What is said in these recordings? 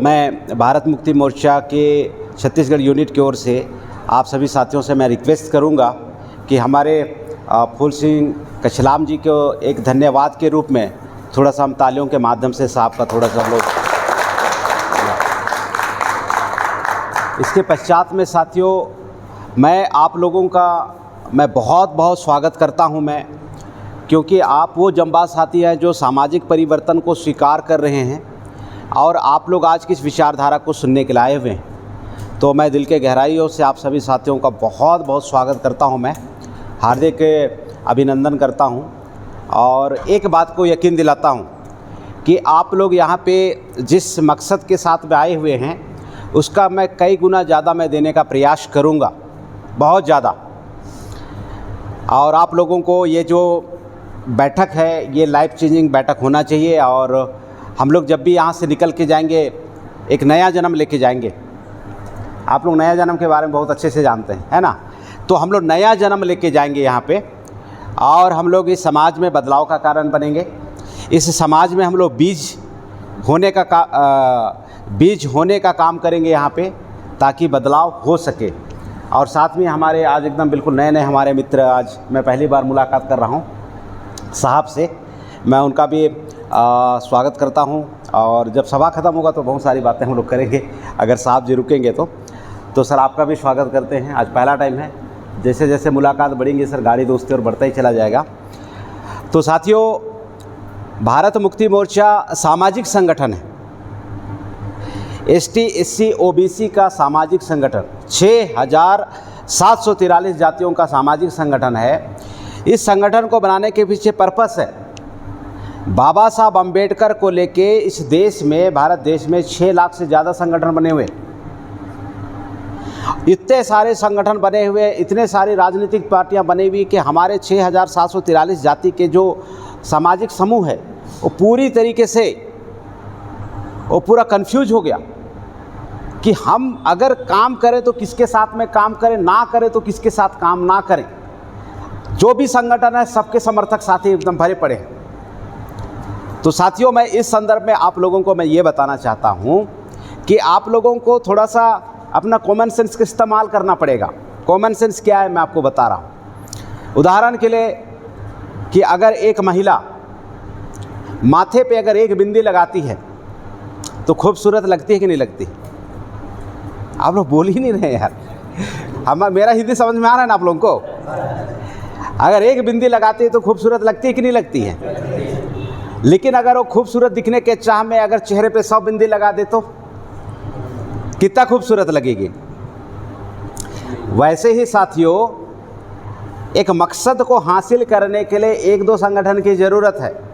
मैं भारत मुक्ति मोर्चा के छत्तीसगढ़ यूनिट की ओर से आप सभी साथियों से मैं रिक्वेस्ट करूंगा कि हमारे फूल सिंह कछलाम जी को एक धन्यवाद के रूप में थोड़ा सा हम तालियों के माध्यम से साहब का थोड़ा सा हम लोग। इसके पश्चात में साथियों मैं आप लोगों का मैं बहुत बहुत स्वागत करता हूं मैं, क्योंकि आप वो जंबाज साथी हैं जो सामाजिक परिवर्तन को स्वीकार कर रहे हैं और आप लोग आज की इस विचारधारा को सुनने के लिए आए हुए हैं। तो मैं दिल के गहराइयों से आप सभी साथियों का बहुत बहुत स्वागत करता हूं, मैं हार्दिक अभिनंदन करता हूं और एक बात को यकीन दिलाता हूं कि आप लोग यहाँ पे जिस मकसद के साथ में आए हुए हैं उसका मैं कई गुना ज़्यादा मैं देने का प्रयास करूँगा, बहुत ज़्यादा। और आप लोगों को ये जो बैठक है ये लाइफ चेंजिंग बैठक होना चाहिए और हम लोग जब भी यहाँ से निकल के जाएंगे एक नया जन्म लेके जाएंगे। आप लोग नया जन्म के बारे में बहुत अच्छे से जानते हैं, है ना। तो हम लोग नया जन्म लेके जाएंगे यहाँ पे और हम लोग इस समाज में बदलाव का कारण बनेंगे। इस समाज में हम लोग बीज होने का काम करेंगे यहाँ पे ताकि बदलाव हो सके। और साथ में हमारे आज एकदम बिल्कुल नए नए हमारे मित्र, आज मैं पहली बार मुलाकात कर रहा हूँ साहब से, मैं उनका भी स्वागत करता हूं। और जब सभा ख़त्म होगा तो बहुत सारी बातें हम लोग करेंगे, अगर साहब जी रुकेंगे तो सर आपका भी स्वागत करते हैं। आज पहला टाइम है, जैसे जैसे मुलाकात बढ़ेंगी सर गाड़ी दोस्ती और बढ़ता ही चला जाएगा। तो साथियों, भारत मुक्ति मोर्चा सामाजिक संगठन है, ST SC OBC का सामाजिक संगठन, 6743 जातियों का सामाजिक संगठन है। इस संगठन को बनाने के पीछे पर्पस है, बाबा साहब अम्बेडकर को लेके इस देश में, भारत देश में 6 लाख से ज़्यादा संगठन बने हुए, इतने सारे संगठन बने हुए, इतने सारी राजनीतिक पार्टियां बनी हुई कि हमारे 6743 जाति के जो सामाजिक समूह है वो पूरी तरीके से वो पूरा कंफ्यूज हो गया कि हम अगर काम करें तो किसके साथ में काम करें, ना करें तो किसके साथ काम ना करें। जो भी संगठन है सबके समर्थक साथी एकदम भरे पड़े हैं। तो साथियों, मैं इस संदर्भ में आप लोगों को मैं ये बताना चाहता हूँ कि आप लोगों को थोड़ा सा अपना कॉमन सेंस का इस्तेमाल करना पड़ेगा। कॉमन सेंस क्या है मैं आपको बता रहा हूँ। उदाहरण के लिए कि अगर एक महिला माथे पे अगर एक बिंदी लगाती है तो खूबसूरत लगती है कि नहीं लगती? आप लोग बोल ही नहीं रहे यार। मेरा हिंदी समझ में आ रहा है ना आप लोगों को? अगर एक बिंदी लगाती है तो खूबसूरत लगती है कि नहीं लगती है? लेकिन अगर वो खूबसूरत दिखने के चाह में अगर चेहरे पे 100 बिंदी लगा दे तो कितना खूबसूरत लगेगी। वैसे ही साथियों, एक मकसद को हासिल करने के लिए 1-2 संगठन की ज़रूरत है।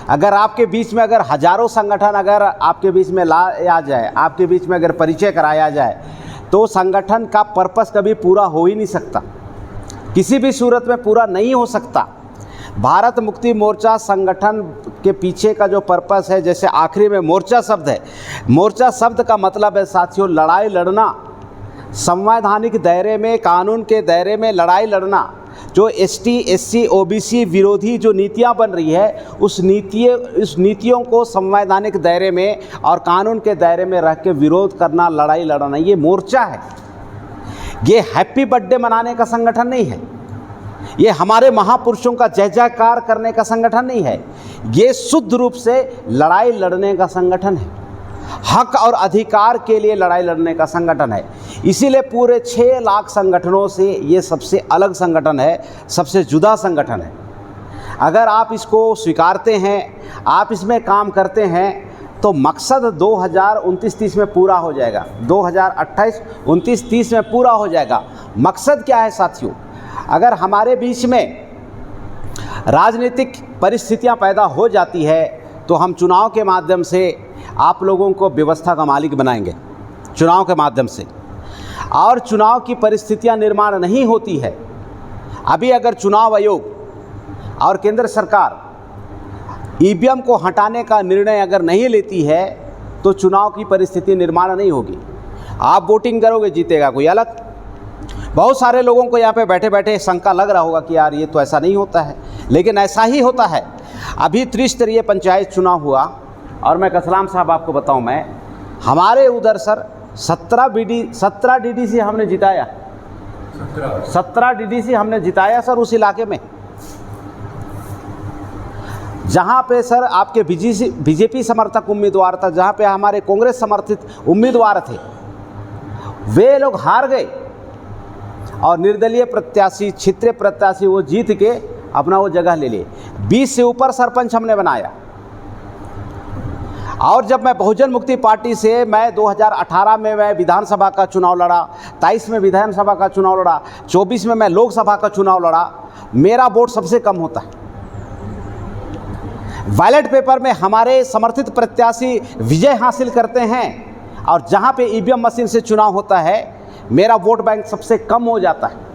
अगर आपके बीच में अगर हज़ारों संगठन अगर आपके बीच में लाया जाए, आपके बीच में अगर परिचय कराया जाए तो संगठन का पर्पस कभी पूरा हो ही नहीं सकता, किसी भी सूरत में पूरा नहीं हो सकता। भारत मुक्ति मोर्चा संगठन के पीछे का जो पर्पस है, जैसे आखिरी में मोर्चा शब्द है, मोर्चा शब्द का मतलब है साथियों लड़ाई लड़ना, संवैधानिक दायरे में, कानून के दायरे में लड़ाई लड़ना। जो ST SC OBC विरोधी जो नीतियां बन रही है उस नीतियों को संवैधानिक दायरे में और कानून के दायरे में रख के विरोध करना, लड़ाई लड़ना, ये मोर्चा है। ये हैप्पी बर्थडे मनाने का संगठन नहीं है, ये हमारे महापुरुषों का जय जयकार करने का संगठन नहीं है, ये शुद्ध रूप से लड़ाई लड़ने का संगठन है, हक और अधिकार के लिए लड़ाई लड़ने का संगठन है। इसीलिए पूरे 6 लाख संगठनों से ये सबसे अलग संगठन है, सबसे जुदा संगठन है। अगर आप इसको स्वीकारते हैं, आप इसमें काम करते हैं तो मकसद 2029-30 में पूरा हो जाएगा, 2028-29-30 में पूरा हो जाएगा। मकसद क्या है साथियों? अगर हमारे बीच में राजनीतिक परिस्थितियां पैदा हो जाती है तो हम चुनाव के माध्यम से आप लोगों को व्यवस्था का मालिक बनाएंगे, चुनाव के माध्यम से। और चुनाव की परिस्थितियां निर्माण नहीं होती है, अभी अगर चुनाव आयोग और केंद्र सरकार EVM को हटाने का निर्णय अगर नहीं लेती है तो चुनाव की परिस्थिति निर्माण नहीं होगी। आप वोटिंग करोगे, जीतेगा कोई अलग। बहुत सारे लोगों को यहाँ पे बैठे बैठे शंका लग रहा होगा कि यार ये तो ऐसा नहीं होता है, लेकिन ऐसा ही होता है। अभी त्रिस्तरीय पंचायत चुनाव हुआ और मैं कछलाम साहब आपको बताऊं, मैं हमारे उधर सर 17 डीडीसी हमने जिताया, 17 डीडीसी हमने जिताया सर उस इलाके में, जहाँ पे सर आपके बीजेपी समर्थक उम्मीदवार था, जहाँ पे हमारे कांग्रेस समर्थित उम्मीदवार थे, वे लोग हार गए और निर्दलीय प्रत्याशी, क्षेत्रीय प्रत्याशी वो जीत के अपना वो जगह ले लिए। 20 से ऊपर सरपंच हमने बनाया। और जब मैं बहुजन मुक्ति पार्टी से मैं 2018 में मैं विधानसभा का चुनाव लड़ा, 23 में विधानसभा का चुनाव लड़ा, 24 में मैं लोकसभा का चुनाव लड़ा, मेरा वोट सबसे कम होता है। बैलेट पेपर में हमारे समर्थित प्रत्याशी विजय हासिल करते हैं और जहां पे ईवीएम मशीन से चुनाव होता है मेरा वोट बैंक सबसे कम हो जाता है।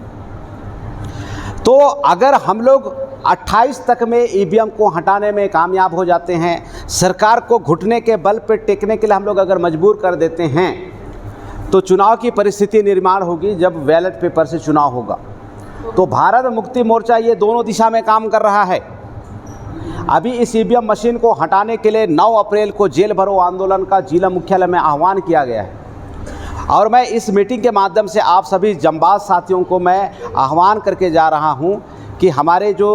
तो अगर हम लोग 28 तक में ईवीएम को हटाने में कामयाब हो जाते हैं, सरकार को घुटने के बल पर टेकने के लिए हम लोग अगर मजबूर कर देते हैं, तो चुनाव की परिस्थिति निर्माण होगी जब बैलेट पेपर से चुनाव होगा। तो भारत मुक्ति मोर्चा ये दोनों दिशा में काम कर रहा है। अभी इस ईवीएम मशीन को हटाने के लिए 9 अप्रैल को जेल भरो आंदोलन का जिला मुख्यालय में आह्वान किया गया है और मैं इस मीटिंग के माध्यम से आप सभी जंबाज साथियों को मैं आह्वान करके जा रहा हूं कि हमारे जो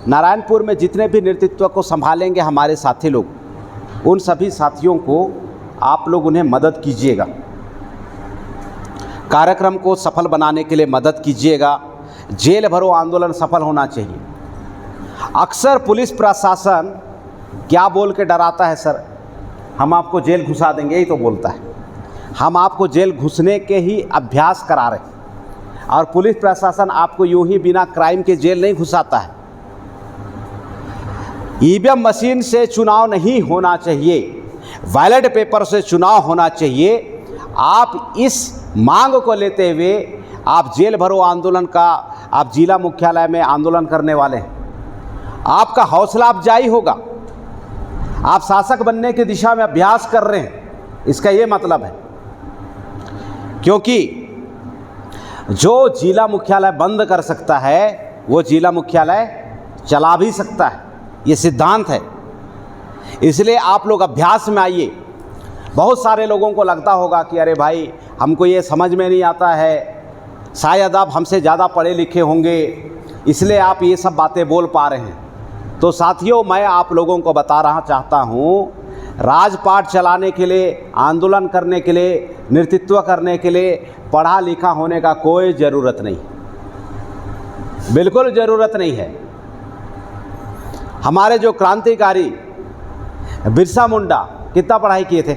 नारायणपुर में जितने भी नेतृत्व को संभालेंगे हमारे साथी लोग, उन सभी साथियों को आप लोग उन्हें मदद कीजिएगा, कार्यक्रम को सफल बनाने के लिए मदद कीजिएगा। जेल भरो आंदोलन सफल होना चाहिए। अक्सर पुलिस प्रशासन क्या बोल के डराता है सर, हम आपको जेल घुसा देंगे, यही तो बोलता है। हम आपको जेल घुसने के ही अभ्यास करा रहे हैं और पुलिस प्रशासन आपको यूं ही बिना क्राइम के जेल नहीं घुसाता है। ईवीएम मशीन से चुनाव नहीं होना चाहिए, बैलेट पेपर से चुनाव होना चाहिए। आप इस मांग को लेते हुए आप जेल भरो आंदोलन का आप जिला मुख्यालय में आंदोलन करने वाले हैं। आपका हौसला अफजाई होगा, आप शासक बनने की दिशा में अभ्यास कर रहे हैं, इसका ये मतलब है। क्योंकि जो जिला मुख्यालय बंद कर सकता है वो जिला मुख्यालय चला भी सकता है, ये सिद्धांत है। इसलिए आप लोग अभ्यास में आइए। बहुत सारे लोगों को लगता होगा कि अरे भाई हमको ये समझ में नहीं आता है, शायद आप हमसे ज़्यादा पढ़े लिखे होंगे इसलिए आप ये सब बातें बोल पा रहे हैं। तो साथियों, मैं आप लोगों को बता चाहता हूँ, राजपाट चलाने के लिए, आंदोलन करने के लिए, नेतृत्व करने के लिए पढ़ा लिखा होने का कोई ज़रूरत नहीं, बिल्कुल ज़रूरत नहीं है। हमारे जो क्रांतिकारी बिरसा मुंडा कितना पढ़ाई किए थे,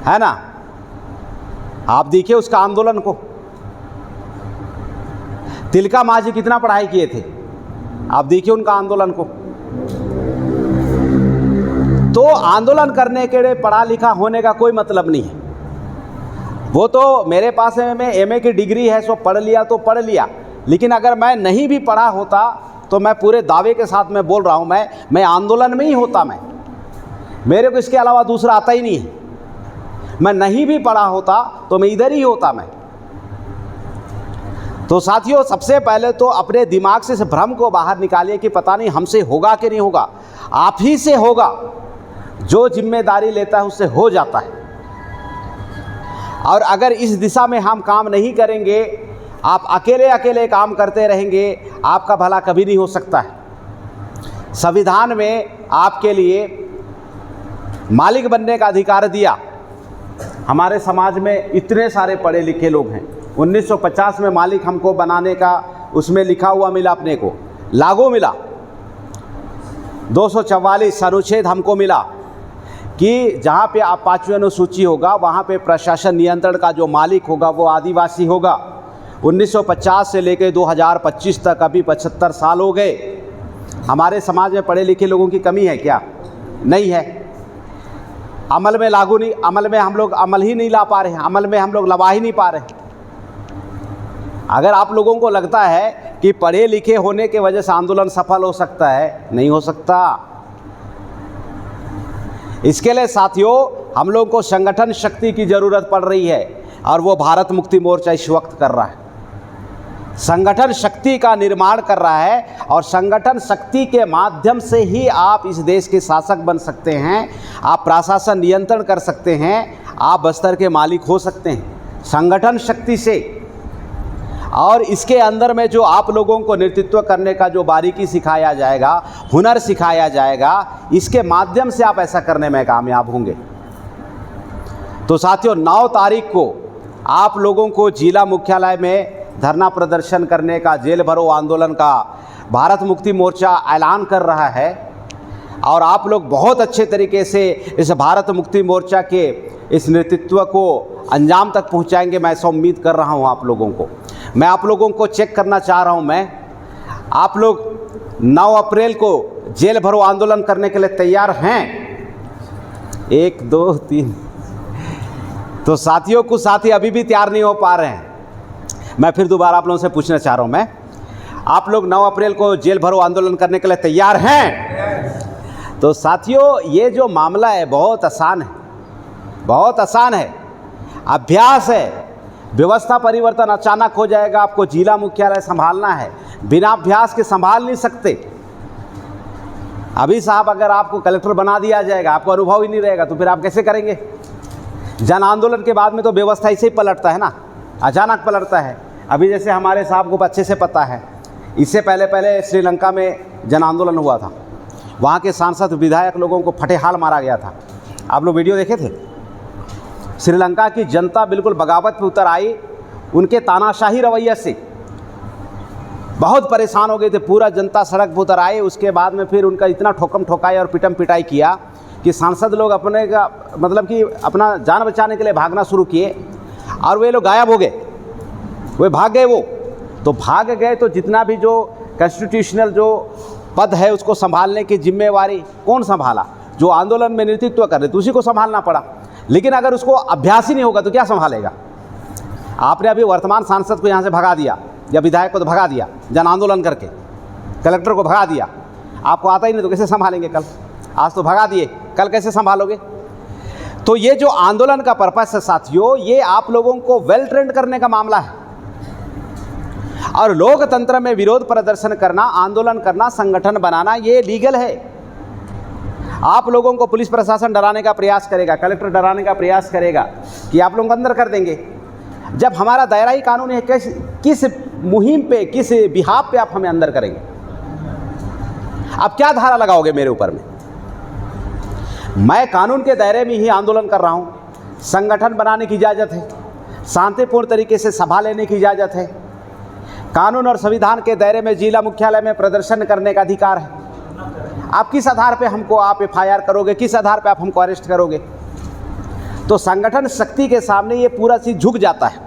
है ना? आप देखिए उसका आंदोलन को। तिलका मांझी कितना पढ़ाई किए थे, आप देखिए उनका आंदोलन को। तो आंदोलन करने के लिए पढ़ा लिखा होने का कोई मतलब नहीं है। वो तो मेरे पास में एमए की डिग्री है, सो पढ़ लिया तो पढ़ लिया, लेकिन अगर मैं नहीं भी पढ़ा होता तो मैं पूरे दावे के साथ में बोल रहा हूँ, मैं आंदोलन में ही होता। मेरे को इसके अलावा दूसरा आता ही नहीं है। मैं नहीं भी पढ़ा होता तो मैं इधर ही होता। तो साथियों, सबसे पहले तो अपने दिमाग से इस भ्रम को बाहर निकालिए कि पता नहीं हमसे होगा कि नहीं होगा। आप ही से होगा, जो जिम्मेदारी लेता है उससे हो जाता है। और अगर इस दिशा में हम काम नहीं करेंगे, आप अकेले अकेले काम करते रहेंगे, आपका भला कभी नहीं हो सकता है। संविधान में आपके लिए मालिक बनने का अधिकार दिया। हमारे समाज में इतने सारे पढ़े लिखे लोग हैं। 1950 में मालिक हमको बनाने का उसमें लिखा हुआ मिला, अपने को लागू मिला। 244 अनुच्छेद हमको मिला कि जहाँ पे आप 5वीं अनुसूची होगा वहाँ पे प्रशासन नियंत्रण का जो मालिक होगा वो आदिवासी होगा। 1950 से लेकर 2025 तक अभी 75 साल हो गए। हमारे समाज में पढ़े लिखे लोगों की कमी है क्या? नहीं है। अमल में लागू नहीं, अमल में हम लोग अमल ही नहीं ला पा रहे हैं, अमल में हम लोग लगा ही नहीं पा रहे हैं। अगर आप लोगों को लगता है कि पढ़े लिखे होने के वजह से आंदोलन सफल हो सकता है, नहीं हो सकता। इसके लिए साथियों, हम लोगों को संगठन शक्ति की ज़रूरत पड़ रही है और वो भारत मुक्ति मोर्चा इस वक्त कर रहा है। संगठन शक्ति का निर्माण कर रहा है और संगठन शक्ति के माध्यम से ही आप इस देश के शासक बन सकते हैं, आप प्रशासन नियंत्रण कर सकते हैं, आप बस्तर के मालिक हो सकते हैं संगठन शक्ति से। और इसके अंदर में जो आप लोगों को नेतृत्व करने का जो बारीकी सिखाया जाएगा, हुनर सिखाया जाएगा, इसके माध्यम से आप ऐसा करने में कामयाब होंगे। तो साथियों 9 तारीख को आप लोगों को जिला मुख्यालय में धरना प्रदर्शन करने का, जेल भरो आंदोलन का भारत मुक्ति मोर्चा ऐलान कर रहा है और आप लोग बहुत अच्छे तरीके से इस भारत मुक्ति मोर्चा के इस नेतृत्व को अंजाम तक पहुंचाएंगे। मैं ऐसा उम्मीद कर रहा हूं आप लोगों को। मैं आप लोगों को चेक करना चाह रहा हूं, आप लोग 9 अप्रैल को जेल भरो आंदोलन करने के लिए तैयार हैं? 1 2 3। तो साथियों, कुछ साथी अभी भी तैयार नहीं हो पा रहे हैं। मैं फिर दोबारा आप लोगों से पूछना चाह रहा हूं, आप लोग 9 अप्रैल को जेल भरो आंदोलन करने के लिए तैयार हैं? तो साथियों, ये जो मामला है बहुत आसान है, बहुत आसान है, अभ्यास है। व्यवस्था परिवर्तन अचानक हो जाएगा, आपको जिला मुख्यालय संभालना है, बिना अभ्यास के संभाल नहीं सकते। अभी साहब अगर आपको कलेक्टर बना दिया जाएगा, आपको अनुभव ही नहीं रहेगा, तो फिर आप कैसे करेंगे? जन आंदोलन के बाद में तो व्यवस्था ऐसे ही पलटता है ना, अचानक पलटता है। अभी जैसे हमारे साहब को अच्छे से पता है, इससे पहले श्रीलंका में जन आंदोलन हुआ था, वहाँ के सांसद विधायक लोगों को फटेहाल मारा गया था। आप लोग वीडियो देखे थे? श्रीलंका की जनता बिल्कुल बगावत पे उतर आई, उनके तानाशाही रवैये से बहुत परेशान हो गए थे, पूरा जनता सड़क पर उतर आई। उसके बाद में फिर उनका इतना ठोकम ठोकाई और पिटम पिटाई किया कि सांसद लोग अपने का मतलब कि अपना जान बचाने के लिए भागना शुरू किए और वे लोग गायब हो गए, वे भाग गए। वो तो भाग गए, तो जितना भी जो कॉन्स्टिट्यूशनल जो पद है उसको संभालने की जिम्मेवारी कौन संभाला? जो आंदोलन में नेतृत्व कर रहे थे उसी को संभालना पड़ा। लेकिन अगर उसको अभ्यास ही नहीं होगा तो क्या संभालेगा? आपने अभी वर्तमान सांसद को यहाँ से भगा दिया या विधायक को तो भगा दिया जन आंदोलन करके, कलेक्टर को भगा दिया, आपको आता ही नहीं तो कैसे संभालेंगे? कल आज तो भगा दिए, कल कैसे संभालोगे? तो ये जो आंदोलन का पर्पस है साथियों, ये आप लोगों को वेल ट्रेंड करने का मामला है। और लोकतंत्र में विरोध प्रदर्शन करना, आंदोलन करना, संगठन बनाना ये लीगल है। आप लोगों को पुलिस प्रशासन डराने का प्रयास करेगा, कलेक्टर डराने का प्रयास करेगा कि आप लोगों को अंदर कर देंगे। जब हमारा दायरा ही कानून है, किस मुहिम पे, किस बिहाफ पे आप हमें अंदर करेंगे? आप क्या धारा लगाओगे मेरे ऊपर में? मैं कानून के दायरे में ही आंदोलन कर रहा हूँ, संगठन बनाने की इजाज़त है, शांतिपूर्ण तरीके से सभा लेने की इजाज़त है, कानून और संविधान के दायरे में जिला मुख्यालय में प्रदर्शन करने का अधिकार है। आप किस आधार पे हमको आप एफआईआर करोगे? किस आधार पे आप हमको अरेस्ट करोगे? तो संगठन शक्ति के सामने ये पूरा चीज़ झुक जाता है।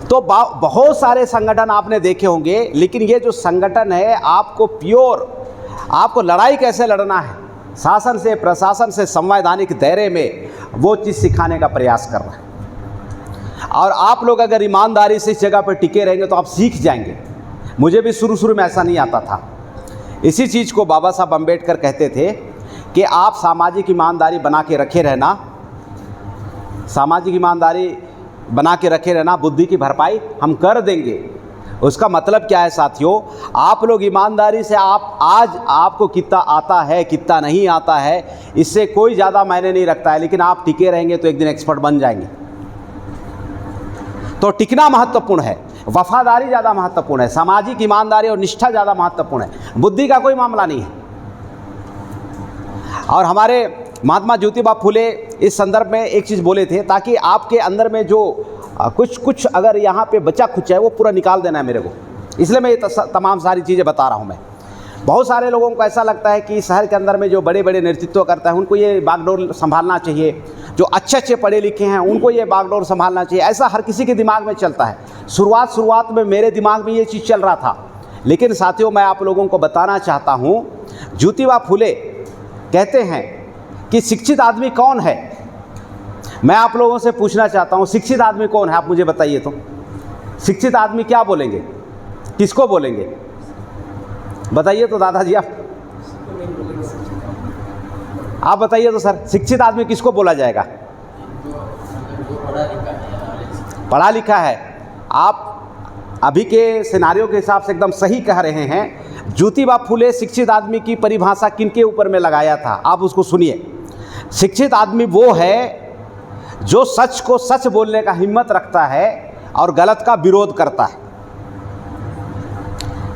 तो बहुत सारे संगठन आपने देखे होंगे, लेकिन ये जो संगठन है आपको प्योर, आपको लड़ाई कैसे लड़ना है, शासन से, प्रशासन से, संवैधानिक दायरे में वो चीज़ सिखाने का प्रयास कर रहा है। और आप लोग अगर ईमानदारी से इस जगह पर टिके रहेंगे तो आप सीख जाएंगे। मुझे भी शुरू में ऐसा नहीं आता था। इसी चीज़ को बाबा साहब अम्बेडकर कहते थे कि आप सामाजिक ईमानदारी बना के रखे रहना, सामाजिक ईमानदारी बना के रखे रहना, बुद्धि की भरपाई हम कर देंगे। उसका मतलब क्या है साथियों? आप लोग ईमानदारी से, आप आज आपको कितना आता है कितना नहीं आता है इससे कोई ज़्यादा मायने नहीं रखता है, लेकिन आप टिके रहेंगे तो एक दिन एक्सपर्ट बन जाएंगे। तो टिकना महत्वपूर्ण है, वफादारी ज़्यादा महत्वपूर्ण है, सामाजिक ईमानदारी और निष्ठा ज़्यादा महत्वपूर्ण है, बुद्धि का कोई मामला नहीं है। और हमारे महात्मा ज्योतिबा फुले इस संदर्भ में एक चीज़ बोले थे, ताकि आपके अंदर में जो कुछ अगर यहाँ पे बचा कुछ है वो पूरा निकाल देना है मेरे को, इसलिए मैं ये तमाम सारी चीज़ें बता रहा हूँ। मैं बहुत सारे लोगों को ऐसा लगता है कि शहर के अंदर में जो बड़े बड़े नेतृत्व करता है उनको ये बागडोर संभालना चाहिए, जो अच्छे पढ़े लिखे हैं उनको ये बागडोर संभालना चाहिए, ऐसा हर किसी के दिमाग में चलता है। शुरुआत में मेरे दिमाग में ये चीज़ चल रहा था, लेकिन साथियों मैं आप लोगों को बताना चाहता हूँ, ज्योतिबा फुले कहते हैं कि शिक्षित आदमी कौन है। मैं आप लोगों से पूछना चाहता हूँ, शिक्षित आदमी कौन है? आप मुझे बताइए तो। शिक्षित आदमी क्या बोलेंगे, किसको बोलेंगे? बताइए तो दादाजी, आप बताइए तो सर, शिक्षित आदमी किसको बोला जाएगा? पढ़ा लिखा है। अभी के सिनारियों के हिसाब से एकदम सही कह रहे हैं। ज्योतिबा फुले शिक्षित आदमी की परिभाषा किनके ऊपर में लगाया था, आप उसको सुनिए। शिक्षित आदमी वो है जो सच को सच बोलने का हिम्मत रखता है और गलत का विरोध करता है।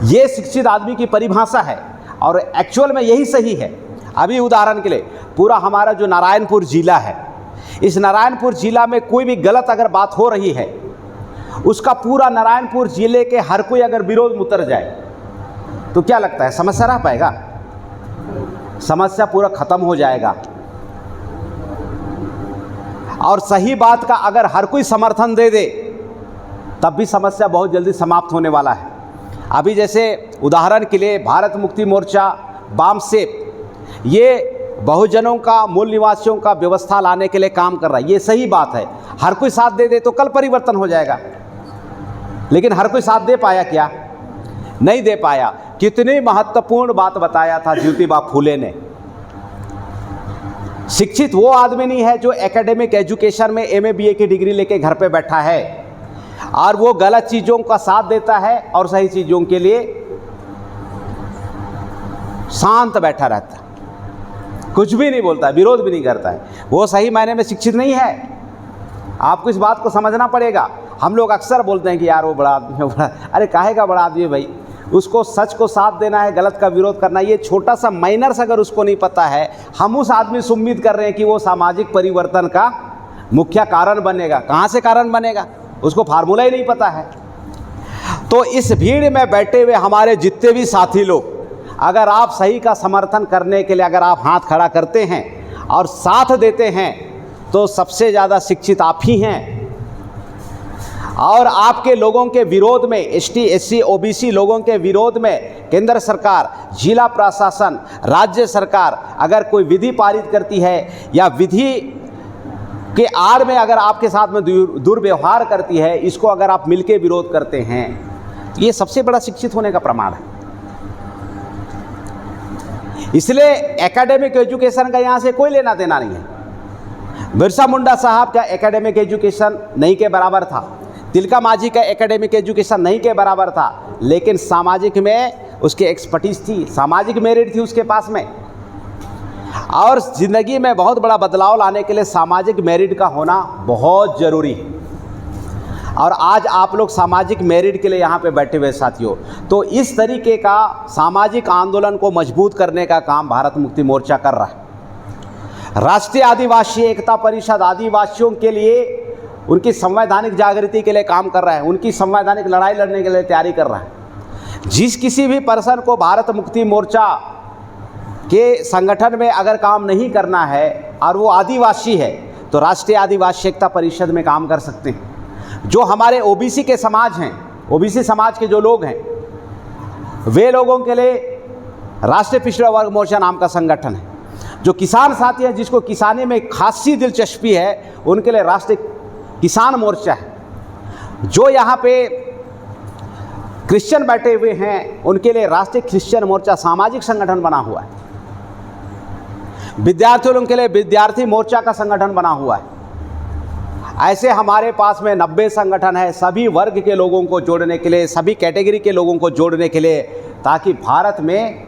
ये शिक्षित आदमी की परिभाषा है और एक्चुअल में यही सही है। अभी उदाहरण के लिए पूरा हमारा जो नारायणपुर जिला है, इस नारायणपुर जिला में कोई भी गलत अगर बात हो रही है, उसका पूरा नारायणपुर जिले के हर कोई अगर विरोध में उतर जाए तो क्या लगता है समस्या रह पाएगा? समस्या पूरा खत्म हो जाएगा। और सही बात का अगर हर कोई समर्थन दे दे तब भी समस्या बहुत जल्दी समाप्त होने वाला है। अभी जैसे उदाहरण के लिए भारत मुक्ति मोर्चा, बामसेप, ये बहुजनों का, मूल निवासियों का व्यवस्था लाने के लिए काम कर रहा है। ये सही बात है। हर कोई साथ दे दे तो कल परिवर्तन हो जाएगा, लेकिन हर कोई साथ दे पाया क्या? नहीं दे पाया। कितनी महत्वपूर्ण बात बताया था ज्योतिबा फुले ने। शिक्षित वो आदमी नहीं है जो एकेडमिक एजुकेशन में एमए बीए की डिग्री लेके घर पे बैठा है और वो गलत चीज़ों का साथ देता है और सही चीज़ों के लिए शांत बैठा रहता है, कुछ भी नहीं बोलता है, विरोध भी नहीं करता है। वो सही मायने में शिक्षित नहीं है। आपको इस बात को समझना पड़ेगा। हम लोग अक्सर बोलते हैं कि यार वो बड़ा आदमी है, बड़ा, अरे काहे का बड़ा आदमी है भाई? उसको सच को साथ देना है, गलत का विरोध करना है। ये छोटा सा माइनर्स अगर उसको नहीं पता है, हम उस आदमी से उम्मीद कर रहे हैं कि वो सामाजिक परिवर्तन का मुख्य कारण बनेगा। कहाँ से कारण बनेगा? उसको फार्मूला ही नहीं पता है। तो इस भीड़ में बैठे हुए हमारे जितने भी साथी लोग, अगर आप सही का समर्थन करने के लिए अगर आप हाथ खड़ा करते हैं और साथ देते हैं तो सबसे ज़्यादा शिक्षित आप ही हैं। और आपके लोगों के विरोध में, एसटी एससी ओबीसी लोगों के विरोध में केंद्र सरकार, जिला प्रशासन, राज्य सरकार अगर कोई विधि पारित करती है या विधि के आड़ में अगर आपके साथ में दुर्व्यवहार करती है, इसको अगर आप मिलके विरोध करते हैं, ये सबसे बड़ा शिक्षित होने का प्रमाण है। इसलिए एकेडमिक एजुकेशन का यहाँ से कोई लेना देना नहीं है। बिरसा मुंडा साहब का एकेडमिक एजुकेशन नहीं के बराबर था, तिलका मांझी का एकेडमिक एजुकेशन नहीं के बराबर था, लेकिन सामाजिक में उसकी एक्सपर्टीज थी, सामाजिक मेरिट थी उसके पास में। और ज़िंदगी में बहुत बड़ा बदलाव लाने के लिए सामाजिक मेरिट का होना बहुत ज़रूरी है। और आज आप लोग सामाजिक मेरिट के लिए यहाँ पे बैठे हुए साथियों, तो इस तरीके का सामाजिक आंदोलन को मजबूत करने का काम भारत मुक्ति मोर्चा कर रहा है। राष्ट्रीय आदिवासी एकता परिषद आदिवासियों के लिए, उनकी संवैधानिक जागृति के लिए काम कर रहा है, उनकी संवैधानिक लड़ाई लड़ने के लिए तैयारी कर रहा है। जिस किसी भी पर्सन को भारत मुक्ति मोर्चा के संगठन में अगर काम नहीं करना है और वो आदिवासी है, तो राष्ट्रीय आदिवासी एकता परिषद में काम कर सकते हैं। जो हमारे ओबीसी के समाज हैं, ओबीसी समाज के जो लोग हैं, वे लोगों के लिए राष्ट्रीय पिछड़ा वर्ग मोर्चा नाम का संगठन है। जो किसान साथी हैं, जिसको किसानी में खासी दिलचस्पी है, उनके लिए राष्ट्रीय किसान मोर्चा है। जो यहाँ पे क्रिश्चियन बैठे हुए हैं, उनके लिए राष्ट्रीय क्रिश्चियन मोर्चा सामाजिक संगठन बना हुआ है। विद्यार्थियों के लिए विद्यार्थी मोर्चा का संगठन बना हुआ है। ऐसे हमारे पास में 90 संगठन है, सभी वर्ग के लोगों को जोड़ने के लिए, सभी कैटेगरी के लोगों को जोड़ने के लिए, ताकि भारत में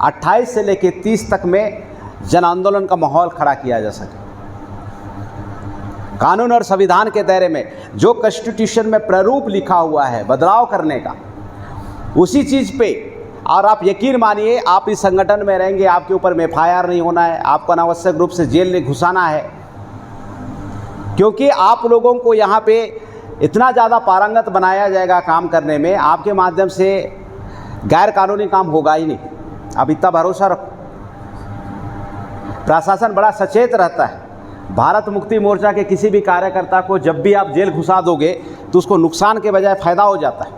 28 से लेकर 30 तक में जन आंदोलन का माहौल खड़ा किया जा सके। कानून और संविधान के दायरे में जो कॉन्स्टिट्यूशन में प्रारूप लिखा हुआ है बदलाव करने का, उसी चीज़ पे, और आप यकीन मानिए आप इस संगठन में रहेंगे, आपके ऊपर में FIR नहीं होना है, आपको अनावश्यक रूप से जेल नहीं घुसाना है, क्योंकि आप लोगों को यहाँ पे इतना ज़्यादा पारंगत बनाया जाएगा काम करने में, आपके माध्यम से गैर कानूनी काम होगा ही नहीं। आप इतना भरोसा रखो। प्रशासन बड़ा सचेत रहता है। भारत मुक्ति मोर्चा के किसी भी कार्यकर्ता को जब भी आप जेल घुसा दोगे तो उसको नुकसान के बजाय फ़ायदा हो जाता है।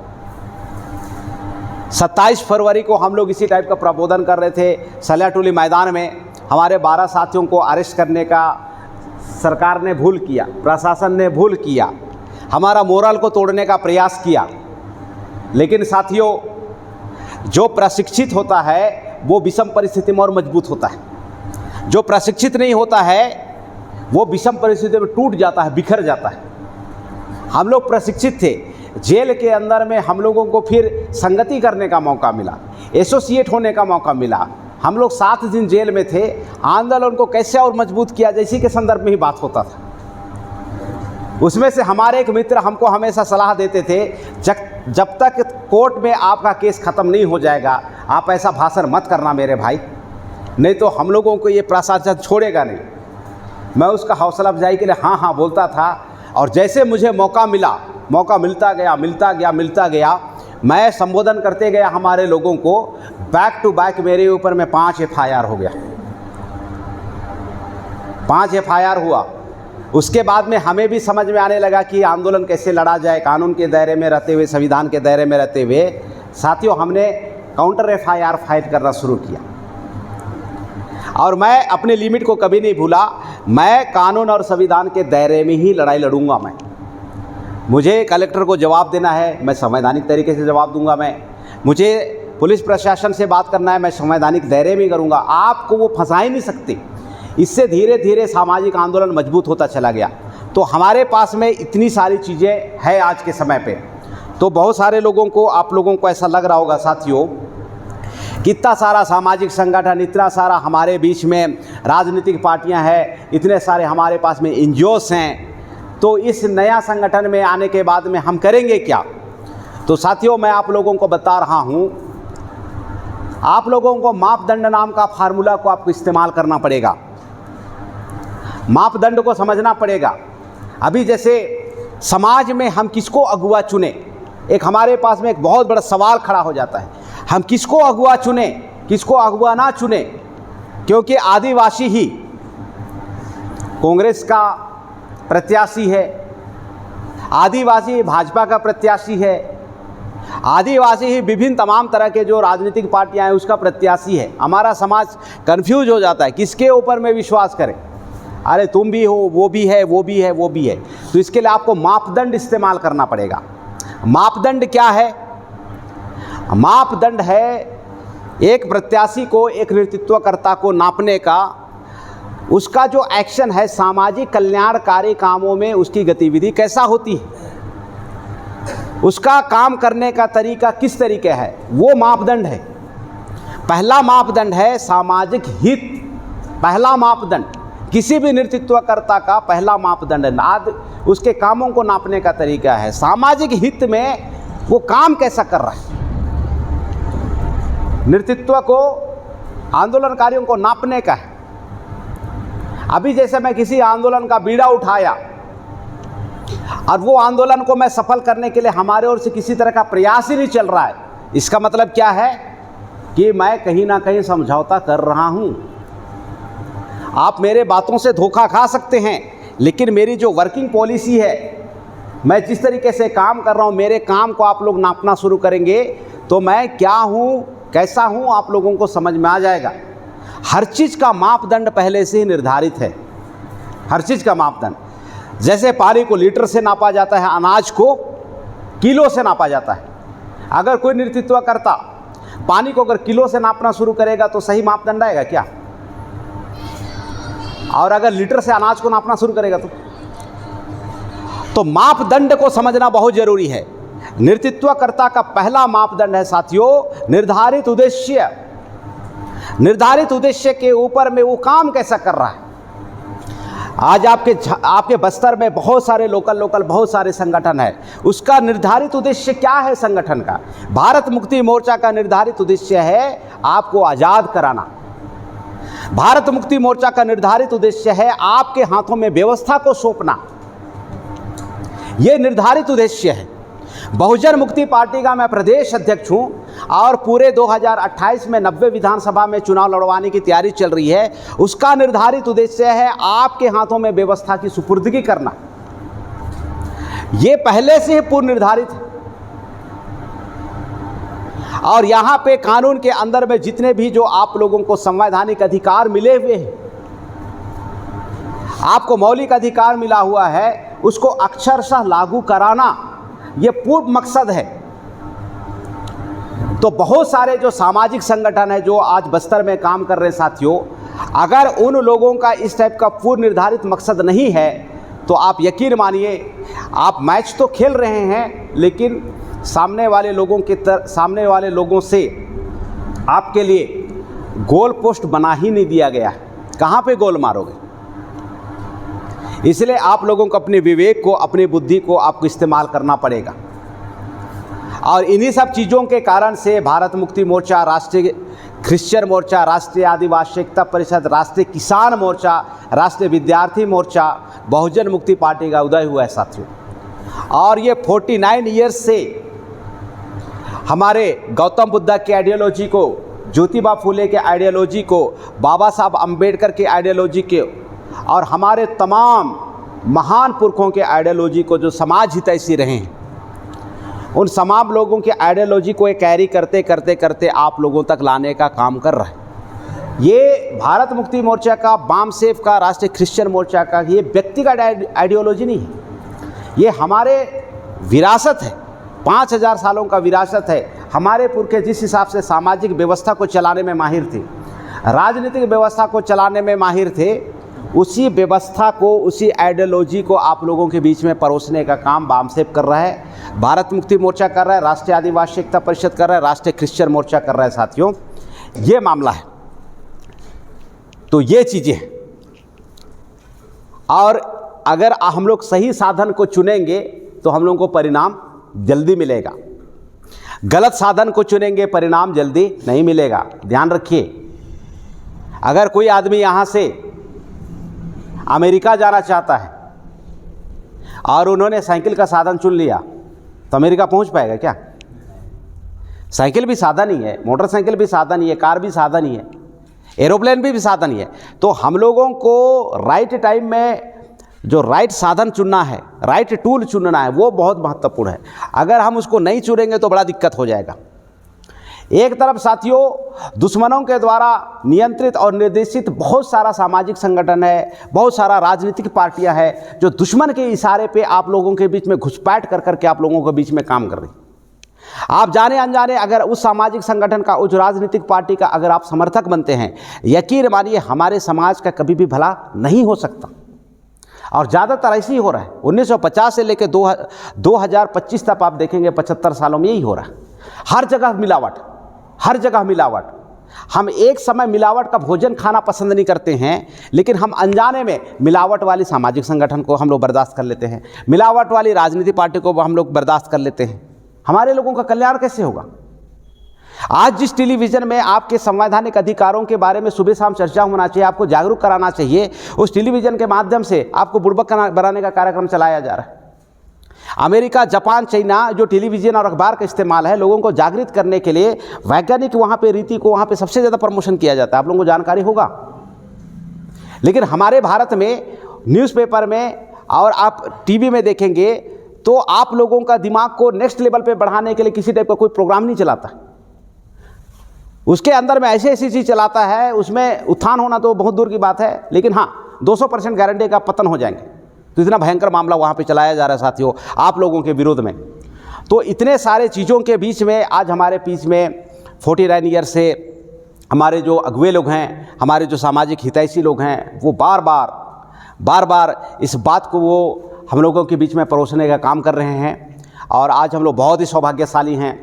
27 फरवरी को हम लोग इसी टाइप का प्रबोधन कर रहे थे सल्याटोली मैदान में। हमारे 12 साथियों को अरेस्ट करने का सरकार ने भूल किया, प्रशासन ने भूल किया, हमारा मोरल को तोड़ने का प्रयास किया। लेकिन साथियों, जो प्रशिक्षित होता है वो विषम परिस्थिति में और मजबूत होता है। जो प्रशिक्षित नहीं होता है वो विषम परिस्थिति में टूट जाता है, बिखर जाता है। हम लोग प्रशिक्षित थे, जेल के अंदर में हम लोगों को फिर संगति करने का मौका मिला, एसोसिएट होने का मौका मिला। हम लोग 7 दिन जेल में थे, आंदोलन को कैसे और मजबूत किया जाए इसी के संदर्भ में ही बात होता था। उसमें से हमारे एक मित्र हमको हमेशा सलाह देते थे, जब तक कोर्ट में आपका केस ख़त्म नहीं हो जाएगा आप ऐसा भाषण मत करना मेरे भाई, नहीं तो हम लोगों को ये प्रशासन छोड़ेगा नहीं। मैं उसका हौसला अफजाई के लिए हाँ हाँ बोलता था, और जैसे मुझे मौका मिलता गया मैं संबोधन करते गया हमारे लोगों को। बैक टू बैक मेरे ऊपर में 5 FIR हो गया, 5 FIR हुआ। उसके बाद में हमें भी समझ में आने लगा कि आंदोलन कैसे लड़ा जाए, कानून के दायरे में रहते हुए, संविधान के दायरे में रहते हुए। साथियों, हमने काउंटर FIR फाइट करना शुरू किया, और मैं अपने लिमिट को कभी नहीं भूला। मैं कानून और संविधान के दायरे में ही लड़ाई लड़ूंगा। मुझे कलेक्टर को जवाब देना है, मैं संवैधानिक तरीके से जवाब दूंगा। मुझे पुलिस प्रशासन से बात करना है, मैं संवैधानिक दायरे में करूंगा। आपको वो फंसा ही नहीं सकते। इससे धीरे धीरे सामाजिक आंदोलन मजबूत होता चला गया। तो हमारे पास में इतनी सारी चीज़ें हैं आज के समय पे। तो बहुत सारे लोगों को, आप लोगों को ऐसा लग रहा होगा साथियों, कितना सारा सामाजिक संगठन, इतना सारा हमारे बीच में राजनीतिक पार्टियां हैं, इतने सारे हमारे पास में NGOs हैं, तो इस नया संगठन में आने के बाद में हम करेंगे क्या? तो साथियों, मैं आप लोगों को बता रहा हूं, आप लोगों को मापदंड नाम का फार्मूला को आपको इस्तेमाल करना पड़ेगा। मापदंड को समझना पड़ेगा। अभी जैसे समाज में हम किसको अगुवा चुने, एक हमारे पास में एक बहुत बड़ा सवाल खड़ा हो जाता है। हम किसको अगुवा चुने, किसको अगुवा ना चुने, क्योंकि आदिवासी ही कांग्रेस का प्रत्याशी है, आदिवासी भाजपा का प्रत्याशी है, आदिवासी ही विभिन्न तमाम तरह के जो राजनीतिक पार्टियां हैं उसका प्रत्याशी है। हमारा समाज कंफ्यूज हो जाता है, किसके ऊपर में विश्वास करें। अरे तुम भी हो, वो भी है, वो भी है, वो भी है। तो इसके लिए आपको मापदंड इस्तेमाल करना पड़ेगा। मापदंड क्या है? मापदंड है एक प्रत्याशी को, एक नेतृत्वकर्ता को नापने का, उसका जो एक्शन है सामाजिक कल्याणकारी कामों में उसकी गतिविधि कैसा होती है, उसका काम करने का तरीका किस तरीके है, वो मापदंड है। पहला मापदंड है सामाजिक हित। पहला मापदंड किसी भी नेतृत्वकर्ता का पहला मापदंड नाद उसके कामों को नापने का तरीका है, सामाजिक हित में वो काम कैसा कर रहा है। नेतृत्व को, आंदोलनकारियों को नापने का है। अभी जैसे मैं किसी आंदोलन का बीड़ा उठाया और वो आंदोलन को मैं सफल करने के लिए हमारे ओर से किसी तरह का प्रयास ही नहीं चल रहा है, इसका मतलब क्या है कि मैं कहीं ना कहीं समझौता कर रहा हूं। आप मेरे बातों से धोखा खा सकते हैं, लेकिन मेरी जो वर्किंग पॉलिसी है, मैं जिस तरीके से काम कर रहा हूं, मेरे काम को आप लोग नापना शुरू करेंगे तो मैं क्या हूं, कैसा हूं, आप लोगों को समझ में आ जाएगा। हर चीज़ का मापदंड पहले से ही निर्धारित है। हर चीज़ का मापदंड, जैसे पानी को लीटर से नापा जाता है, अनाज को किलो से नापा जाता है। अगर कोई नेतृत्वकर्ता पानी को अगर किलो से नापना शुरू करेगा तो सही मापदंड आएगा क्या? और अगर लीटर से अनाज को नापना शुरू करेगा तो मापदंड को समझना बहुत जरूरी है। नेतृत्वकर्ता का पहला मापदंड है साथियों निर्धारित उद्देश्य। निर्धारित उद्देश्य के ऊपर में वो काम कैसा कर रहा है। आज आपके बस्तर में बहुत सारे लोकल बहुत सारे संगठन है, उसका निर्धारित उद्देश्य क्या है? संगठन का, भारत मुक्ति मोर्चा का निर्धारित उद्देश्य है आपको आज़ाद कराना। भारत मुक्ति मोर्चा का निर्धारित उद्देश्य है आपके हाथों में व्यवस्था को सौंपना। यह निर्धारित उद्देश्य है। बहुजन मुक्ति पार्टी का मैं प्रदेश अध्यक्ष हूं और पूरे 2028 में 90 विधानसभा में चुनाव लड़वाने की तैयारी चल रही है। उसका निर्धारित उद्देश्य है आपके हाथों में व्यवस्था की सुपुर्दगी करना। यह पहले से ही पूर्व निर्धारित है। और यहां पे कानून के अंदर में जितने भी जो आप लोगों को संवैधानिक अधिकार मिले हुए हैं, आपको मौलिक अधिकार मिला हुआ है, उसको अक्षरशः लागू कराना ये पूर्व मकसद है। तो बहुत सारे जो सामाजिक संगठन है जो आज बस्तर में काम कर रहे साथियों, अगर उन लोगों का इस टाइप का पूर्व निर्धारित मकसद नहीं है तो आप यकीन मानिए, आप मैच तो खेल रहे हैं लेकिन सामने वाले लोगों से आपके लिए गोल पोस्ट बना ही नहीं दिया गया है। कहाँ पे गोल मारोगे? इसलिए आप लोगों को अपने विवेक को, अपनी बुद्धि को आपको इस्तेमाल करना पड़ेगा। और इन्हीं सब चीज़ों के कारण से भारत मुक्ति मोर्चा, राष्ट्रीय क्रिश्चियन मोर्चा, राष्ट्रीय आदिवासी एकता परिषद, राष्ट्रीय किसान मोर्चा, राष्ट्रीय विद्यार्थी मोर्चा, बहुजन मुक्ति पार्टी का उदय हुआ है साथियों। और ये 49 ईयर्स से हमारे गौतम बुद्ध की आइडियोलॉजी को, ज्योतिबा फुले के आइडियोलॉजी को, बाबा साहब अम्बेडकर की आइडियोलॉजी के और हमारे तमाम महान पुरखों के आइडियोलॉजी को जो समाज हितैषी रहे हैं, उन तमाम लोगों की आइडियोलॉजी को कैरी करते करते करते आप लोगों तक लाने का काम कर रहा है। ये भारत मुक्ति मोर्चा का, बामसेफ का, राष्ट्रीय क्रिश्चियन मोर्चा का ये व्यक्तिगत आइडियोलॉजी नहीं है, ये हमारे विरासत है। 5000 सालों का विरासत है। हमारे पुरखे जिस हिसाब से सामाजिक व्यवस्था को चलाने में माहिर थे, राजनीतिक व्यवस्था को चलाने में माहिर थे, उसी व्यवस्था को, उसी आइडियोलॉजी को आप लोगों के बीच में परोसने का काम बामसेफ कर रहा है, भारत मुक्ति मोर्चा कर रहा है, राष्ट्रीय आदिवासी एकता परिषद कर रहा है, राष्ट्रीय क्रिश्चियन मोर्चा कर रहा है साथियों। ये मामला है। तो ये चीज़ें हैं। और अगर हम लोग सही साधन को चुनेंगे तो हम लोगों को परिणाम जल्दी मिलेगा। गलत साधन को चुनेंगे, परिणाम जल्दी नहीं मिलेगा। ध्यान रखिए, अगर कोई आदमी यहाँ से अमेरिका जाना चाहता है और उन्होंने साइकिल का साधन चुन लिया तो अमेरिका पहुँच पाएगा क्या? साइकिल भी साधन ही है, मोटरसाइकिल भी साधन ही है, कार भी साधन ही है, एरोप्लेन भी साधन ही है। तो हम लोगों को राइट टाइम में जो राइट साधन चुनना है, राइट टूल चुनना है, वो बहुत महत्वपूर्ण है। अगर हम उसको नहीं चुनेंगे तो बड़ा दिक्कत हो जाएगा। एक तरफ साथियों दुश्मनों के द्वारा नियंत्रित और निर्देशित बहुत सारा सामाजिक संगठन है, बहुत सारा राजनीतिक पार्टियां हैं जो दुश्मन के इशारे पे आप लोगों के बीच में घुसपैठ कर करके आप लोगों के बीच में काम कर रही। आप जाने अनजाने अगर उस सामाजिक संगठन का, उस राजनीतिक पार्टी का अगर आप समर्थक बनते हैं, यकीन मानिए हमारे समाज का कभी भी भला नहीं हो सकता। और ज़्यादातर ऐसे ही हो रहा है। 1950 से लेकर 2025 तक आप देखेंगे 75 सालों में यही हो रहा है। हर जगह मिलावट, हर जगह मिलावट। हम एक समय मिलावट का भोजन खाना पसंद नहीं करते हैं, लेकिन हम अनजाने में मिलावट वाली सामाजिक संगठन को हम लोग बर्दाश्त कर लेते हैं, मिलावट वाली राजनीतिक पार्टी को हम लोग बर्दाश्त कर लेते हैं। हमारे लोगों का कल्याण कैसे होगा? आज जिस टेलीविज़न में आपके संवैधानिक अधिकारों के बारे में सुबह शाम चर्चा होना चाहिए, आपको जागरूक कराना चाहिए, उस टेलीविज़न के माध्यम से आपको बुड़बक बनाने का कार्यक्रम चलाया जा रहा है। अमेरिका, जापान, चाइना जो टेलीविज़न और अखबार का इस्तेमाल है, लोगों को जागृत करने के लिए वैज्ञानिक वहाँ पे रीति को वहाँ पे सबसे ज़्यादा प्रमोशन किया जाता है, आप लोगों को जानकारी होगा। लेकिन हमारे भारत में न्यूज़पेपर में और आप टीवी में देखेंगे तो आप लोगों का दिमाग को नेक्स्ट लेवल पे बढ़ाने के लिए किसी टाइप का कोई प्रोग्राम नहीं चलाता। उसके अंदर में ऐसी ऐसी चीज़ चलाता है, उसमें उत्थान होना तो बहुत दूर की बात है, लेकिन हाँ 200% गारंटी का पतन हो जाएंगे। तो इतना भयंकर मामला वहाँ पे चलाया जा रहा है साथियों आप लोगों के विरोध में। तो इतने सारे चीज़ों के बीच में आज हमारे बीच में 49 ईयर से हमारे जो अगुए लोग हैं, हमारे जो सामाजिक हितैषी लोग हैं, वो बार बार इस बात को वो हम लोगों के बीच में परोसने का काम कर रहे हैं। और आज हम लोग बहुत ही सौभाग्यशाली हैं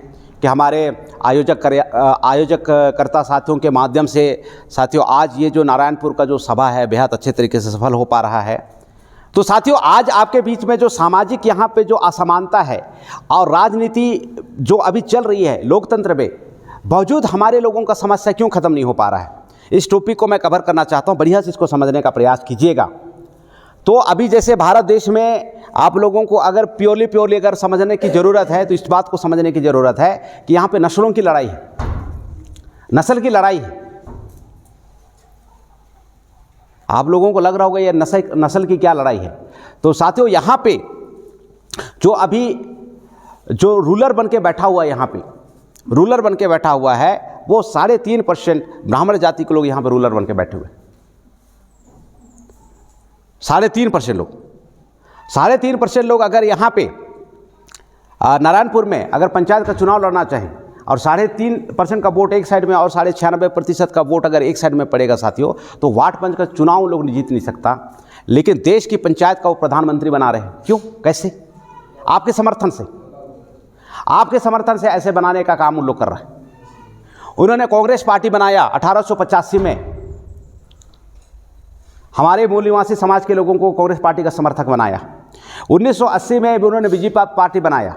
कि हमारे आयोजककर्ता साथियों के माध्यम से साथियों आज ये जो नारायणपुर का जो सभा है बेहद अच्छे तरीके से सफल हो पा रहा है। तो साथियों आज आपके बीच में जो सामाजिक यहाँ पे जो असमानता है और राजनीति जो अभी चल रही है लोकतंत्र में, बावजूद हमारे लोगों का समस्या क्यों ख़त्म नहीं हो पा रहा है, इस टॉपिक को मैं कवर करना चाहता हूँ। बढ़िया से इसको समझने का प्रयास कीजिएगा। तो अभी जैसे भारत देश में आप लोगों को अगर प्योरली अगर समझने की ज़रूरत है तो इस बात को समझने की ज़रूरत है कि यहाँ पे नस्लों की लड़ाई है, नस्ल की लड़ाई है। आप लोगों को लग रहा होगा ये नस्ल की क्या लड़ाई है। तो साथियों यहाँ पे जो अभी जो रूलर बन के बैठा हुआ है, यहाँ पे रूलर बन के बैठा हुआ है, वो 3.5% ब्राह्मण जाति के लोग यहाँ पे रूलर बन के बैठे हुए हैं। 3.5% लोग, 3.5% लोग अगर यहाँ पे नारायणपुर में अगर पंचायत का चुनाव लड़ना चाहें और 3.5% का वोट एक साइड में और 96% का वोट अगर एक साइड में पड़ेगा साथियों, तो वार्ड पंच का चुनाव लोग जीत नहीं सकता। लेकिन देश की पंचायत का वो प्रधानमंत्री बना रहे हैं। क्यों? कैसे? आपके समर्थन से। आपके समर्थन से ऐसे बनाने का काम उन लोग कर रहे हैं। उन्होंने कांग्रेस पार्टी बनाया 1885 में, हमारे मूल निवासी समाज के लोगों को कांग्रेस पार्टी का समर्थक बनाया। 1980 में भी उन्होंने बीजेपी पार्टी बनाया,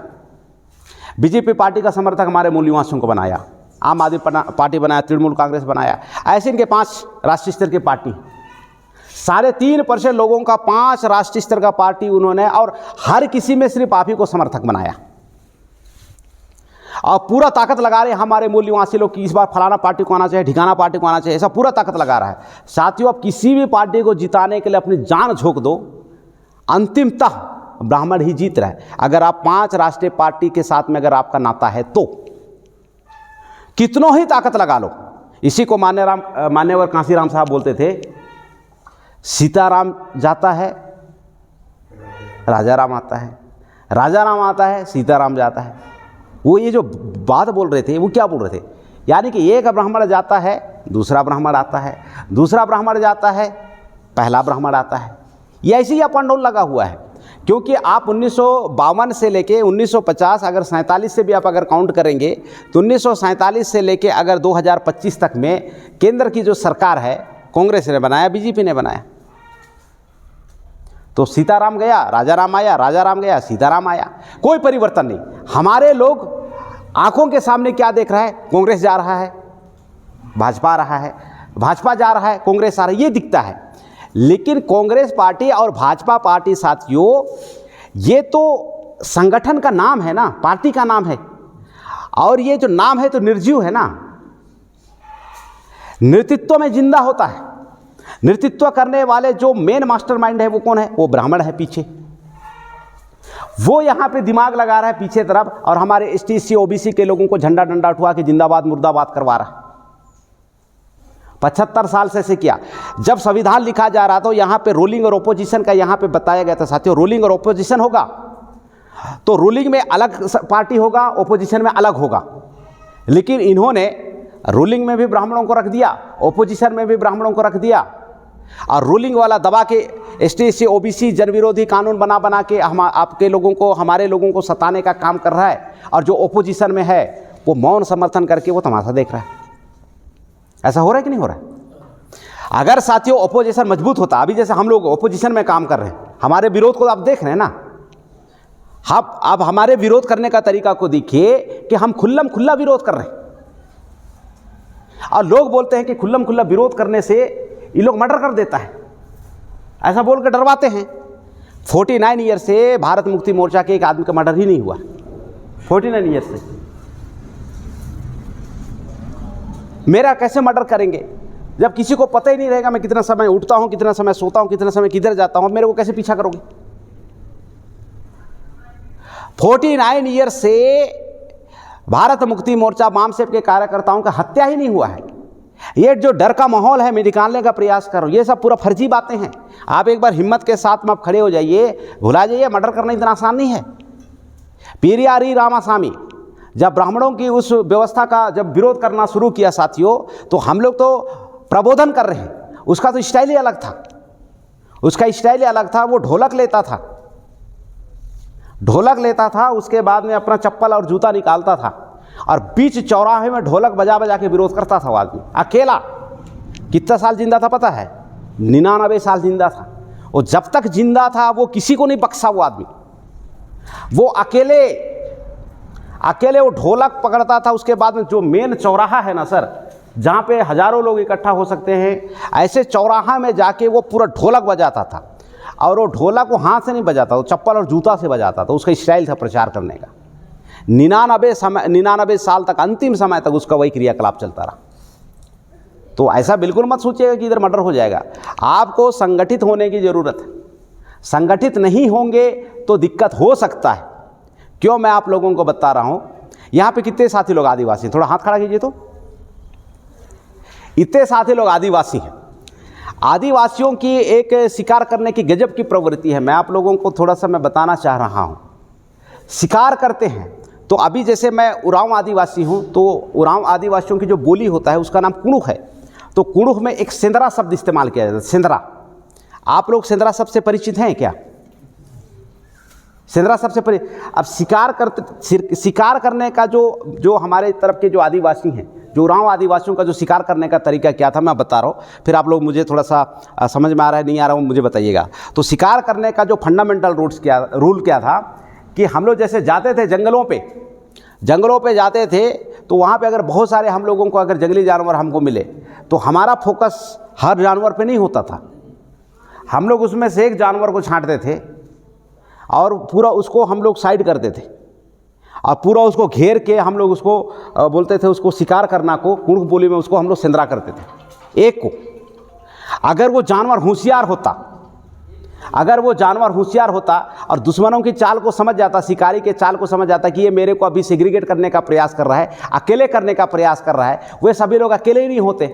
बीजेपी पार्टी का समर्थक हमारे मूल निवासियों को बनाया। आम आदमी पार्टी बनाया, तृणमूल कांग्रेस बनाया। ऐसे इनके 5 राष्ट्रीय स्तर की पार्टी, 3.5% लोगों का 5 राष्ट्रीय स्तर का पार्टी उन्होंने, और हर किसी में सिर्फ आप ही को समर्थक बनाया। और पूरा ताकत लगा रहे हैं हमारे मूल निवासी लोग कि इस बार फलाना पार्टी को आना चाहिए, ढिकाना पार्टी को आना चाहिए, ऐसा पूरा ताकत लगा रहा है। साथियों, अब किसी भी पार्टी को जिताने के लिए अपनी जान झोंक दो, अंतिमतः ब्राह्मण ही जीत रहा है। अगर आप 5 राष्ट्रीय पार्टी के साथ में अगर आपका नाता है तो कितनों ही ताकत लगा लो। इसी को मान्यवर कांसीराम साहब बोलते थे, सीताराम जाता है राजा राम आता है, राजा राम आता है सीताराम जाता है। वो ये जो बात बोल रहे थे, वो क्या बोल रहे थे, यानी कि एक ब्राह्मण जाता है दूसरा ब्राह्मण आता है, दूसरा ब्राह्मण जाता है पहला ब्राह्मण आता है। ये ऐसे ही अप एंड डाउन लगा हुआ है, क्योंकि आप 1952 से लेके 1950, अगर 47 से भी आप अगर काउंट करेंगे तो 1947 से लेके अगर 2025 तक में केंद्र की जो सरकार है कांग्रेस ने बनाया, बीजेपी ने बनाया। तो सीताराम गया राजा राम आया, राजा राम गया सीताराम आया, कोई परिवर्तन नहीं। हमारे लोग आंखों के सामने क्या देख रहा है, कांग्रेस जा रहा है भाजपा आ रहा है, भाजपा जा रहा है कांग्रेस आ रहा है, ये दिखता है। लेकिन कांग्रेस पार्टी और भाजपा पार्टी साथियों, ये तो संगठन का नाम है ना, पार्टी का नाम है, और ये जो नाम है तो निर्जीव है ना, नेतृत्व में जिंदा होता है। नेतृत्व करने वाले जो मेन मास्टरमाइंड है वो कौन है, वो ब्राह्मण है पीछे, वो यहाँ पे दिमाग लगा रहा है पीछे तरफ, और हमारे एसटी ओबीसी के लोगों को झंडा डंडा उठवा के जिंदाबाद मुर्दाबाद करवा रहा है। 75 साल से ऐसे किया। जब संविधान लिखा जा रहा था तो यहाँ पे रूलिंग और ओपोजिशन का यहाँ पे बताया गया था साथियों, रूलिंग और ओपोजिशन होगा तो रूलिंग में अलग पार्टी होगा, ओपोजिशन में अलग होगा। लेकिन इन्होंने रूलिंग में भी ब्राह्मणों को रख दिया, ओपोजिशन में भी ब्राह्मणों को रख दिया, और रूलिंग वाला दबा के एसटी ओबीसी जन विरोधी कानून बना के हम आपके लोगों को, हमारे लोगों को सताने का काम कर रहा है। और जो ओपोजिशन में है वो मौन समर्थन करके वो तमाशा देख रहा है। ऐसा हो रहा है कि नहीं हो रहा है? अगर साथियों ओपोजिशन मजबूत होता, अभी जैसे हम लोग ओपोजिशन में काम कर रहे हैं, हमारे विरोध को आप देख रहे हैं ना, आप हमारे विरोध करने का तरीका को देखिए कि हम खुल्लम खुल्ला विरोध कर रहे हैं। और लोग बोलते हैं कि खुल्लम खुल्ला विरोध करने से ये लोग मर्डर कर देता है, ऐसा बोल के डरवाते हैं। 49 ईयर से भारत मुक्ति मोर्चा के एक आदमी का मर्डर ही नहीं हुआ, 49 ईयर से। मेरा कैसे मर्डर करेंगे जब किसी को पता ही नहीं रहेगा मैं कितना समय उठता हूं, कितना समय सोता हूं, कितना समय किधर जाता हूं, मेरे को कैसे पीछा करोगे? 49 ईयर से भारत मुक्ति मोर्चा बामसेफ के कार्यकर्ताओं का हत्या ही नहीं हुआ है। ये जो डर का माहौल है मैं निकालने का प्रयास करो, ये सब पूरा फर्जी बातें हैं। आप एक बार हिम्मत के साथ में आप खड़े हो जाइए, भुला जाइए मर्डर करना इतना आसान नहीं है। पेरियारी रामास्वामी जब ब्राह्मणों की उस व्यवस्था का जब विरोध करना शुरू किया साथियों, तो हम लोग तो प्रबोधन कर रहे हैं, उसका तो स्टाइल ही अलग था, उसका स्टाइल ही अलग था। वो ढोलक लेता था, ढोलक लेता था, उसके बाद में अपना चप्पल और जूता निकालता था और बीच चौराहे में ढोलक बजा बजा के विरोध करता था वो आदमी अकेला। कितना साल जिंदा था पता है? 99 साल जिंदा था। वो जब तक जिंदा था वो किसी को नहीं बख्शा वो आदमी, वो अकेले वो ढोलक पकड़ता था। उसके बाद में जो मेन चौराहा है ना सर, जहाँ पे हजारों लोग इकट्ठा हो सकते हैं, ऐसे चौराहा में जाके वो पूरा ढोलक बजाता था। और वो ढोलक वो हाथ से नहीं बजाता, वो चप्पल और जूता से बजाता था। उसका स्टाइल था प्रचार करने का। 99 साल तक, अंतिम समय तक उसका वही क्रियाकलाप चलता रहा। तो ऐसा बिल्कुल मत सोचिएगा कि इधर मर्डर हो जाएगा। आपको संगठित होने की ज़रूरत है। संगठित नहीं होंगे तो दिक्कत हो सकता है। क्यों मैं आप लोगों को बता रहा हूँ, यहाँ पे कितने साथी लोग आदिवासी, थोड़ा हाथ खड़ा कीजिए तो। इतने साथी लोग आदिवासी हैं। आदिवासियों की एक शिकार करने की गजब की प्रवृत्ति है। मैं आप लोगों को थोड़ा सा मैं बताना चाह रहा हूँ। शिकार करते हैं तो अभी जैसे मैं उरांव आदिवासी हूँ, तो उरांव आदिवासियों की जो बोली होता है उसका नाम कुणुख है। तो कुणुख में एक सेंदरा शब्द इस्तेमाल किया जाता है, सेंदरा। आप लोग सेंदरा शब्द से परिचित हैं क्या? सिंदरा सबसे पहले। अब शिकार करने का जो हमारे तरफ के जो आदिवासी हैं, जो उरांव आदिवासियों का जो शिकार करने का तरीका क्या था, मैं बता रहा हूँ, फिर आप लोग मुझे थोड़ा सा समझ में आ रहा है नहीं आ रहा है मुझे बताइएगा। तो शिकार करने का जो फंडामेंटल रूल क्या था कि हम लोग जैसे जाते थे जंगलों पे जाते थे, तो वहाँ पे अगर बहुत सारे हम लोगों को अगर जंगली जानवर हमको मिले तो हमारा फोकस हर जानवर पे नहीं होता था। हम लोग उसमें से एक जानवर को छांटते थे और पूरा उसको हम लोग साइड करते थे और पूरा उसको घेर के हम लोग उसको बोलते थे, उसको शिकार करना को कुड़क बोली में उसको हम लोग सिंदरा करते थे एक को। अगर वो जानवर होशियार होता और दुश्मनों की चाल को समझ जाता, शिकारी के चाल को समझ जाता कि ये मेरे को अभी सेग्रीगेट करने का प्रयास कर रहा है, अकेले करने का प्रयास कर रहा है, वे सभी लोग अकेले ही नहीं होते,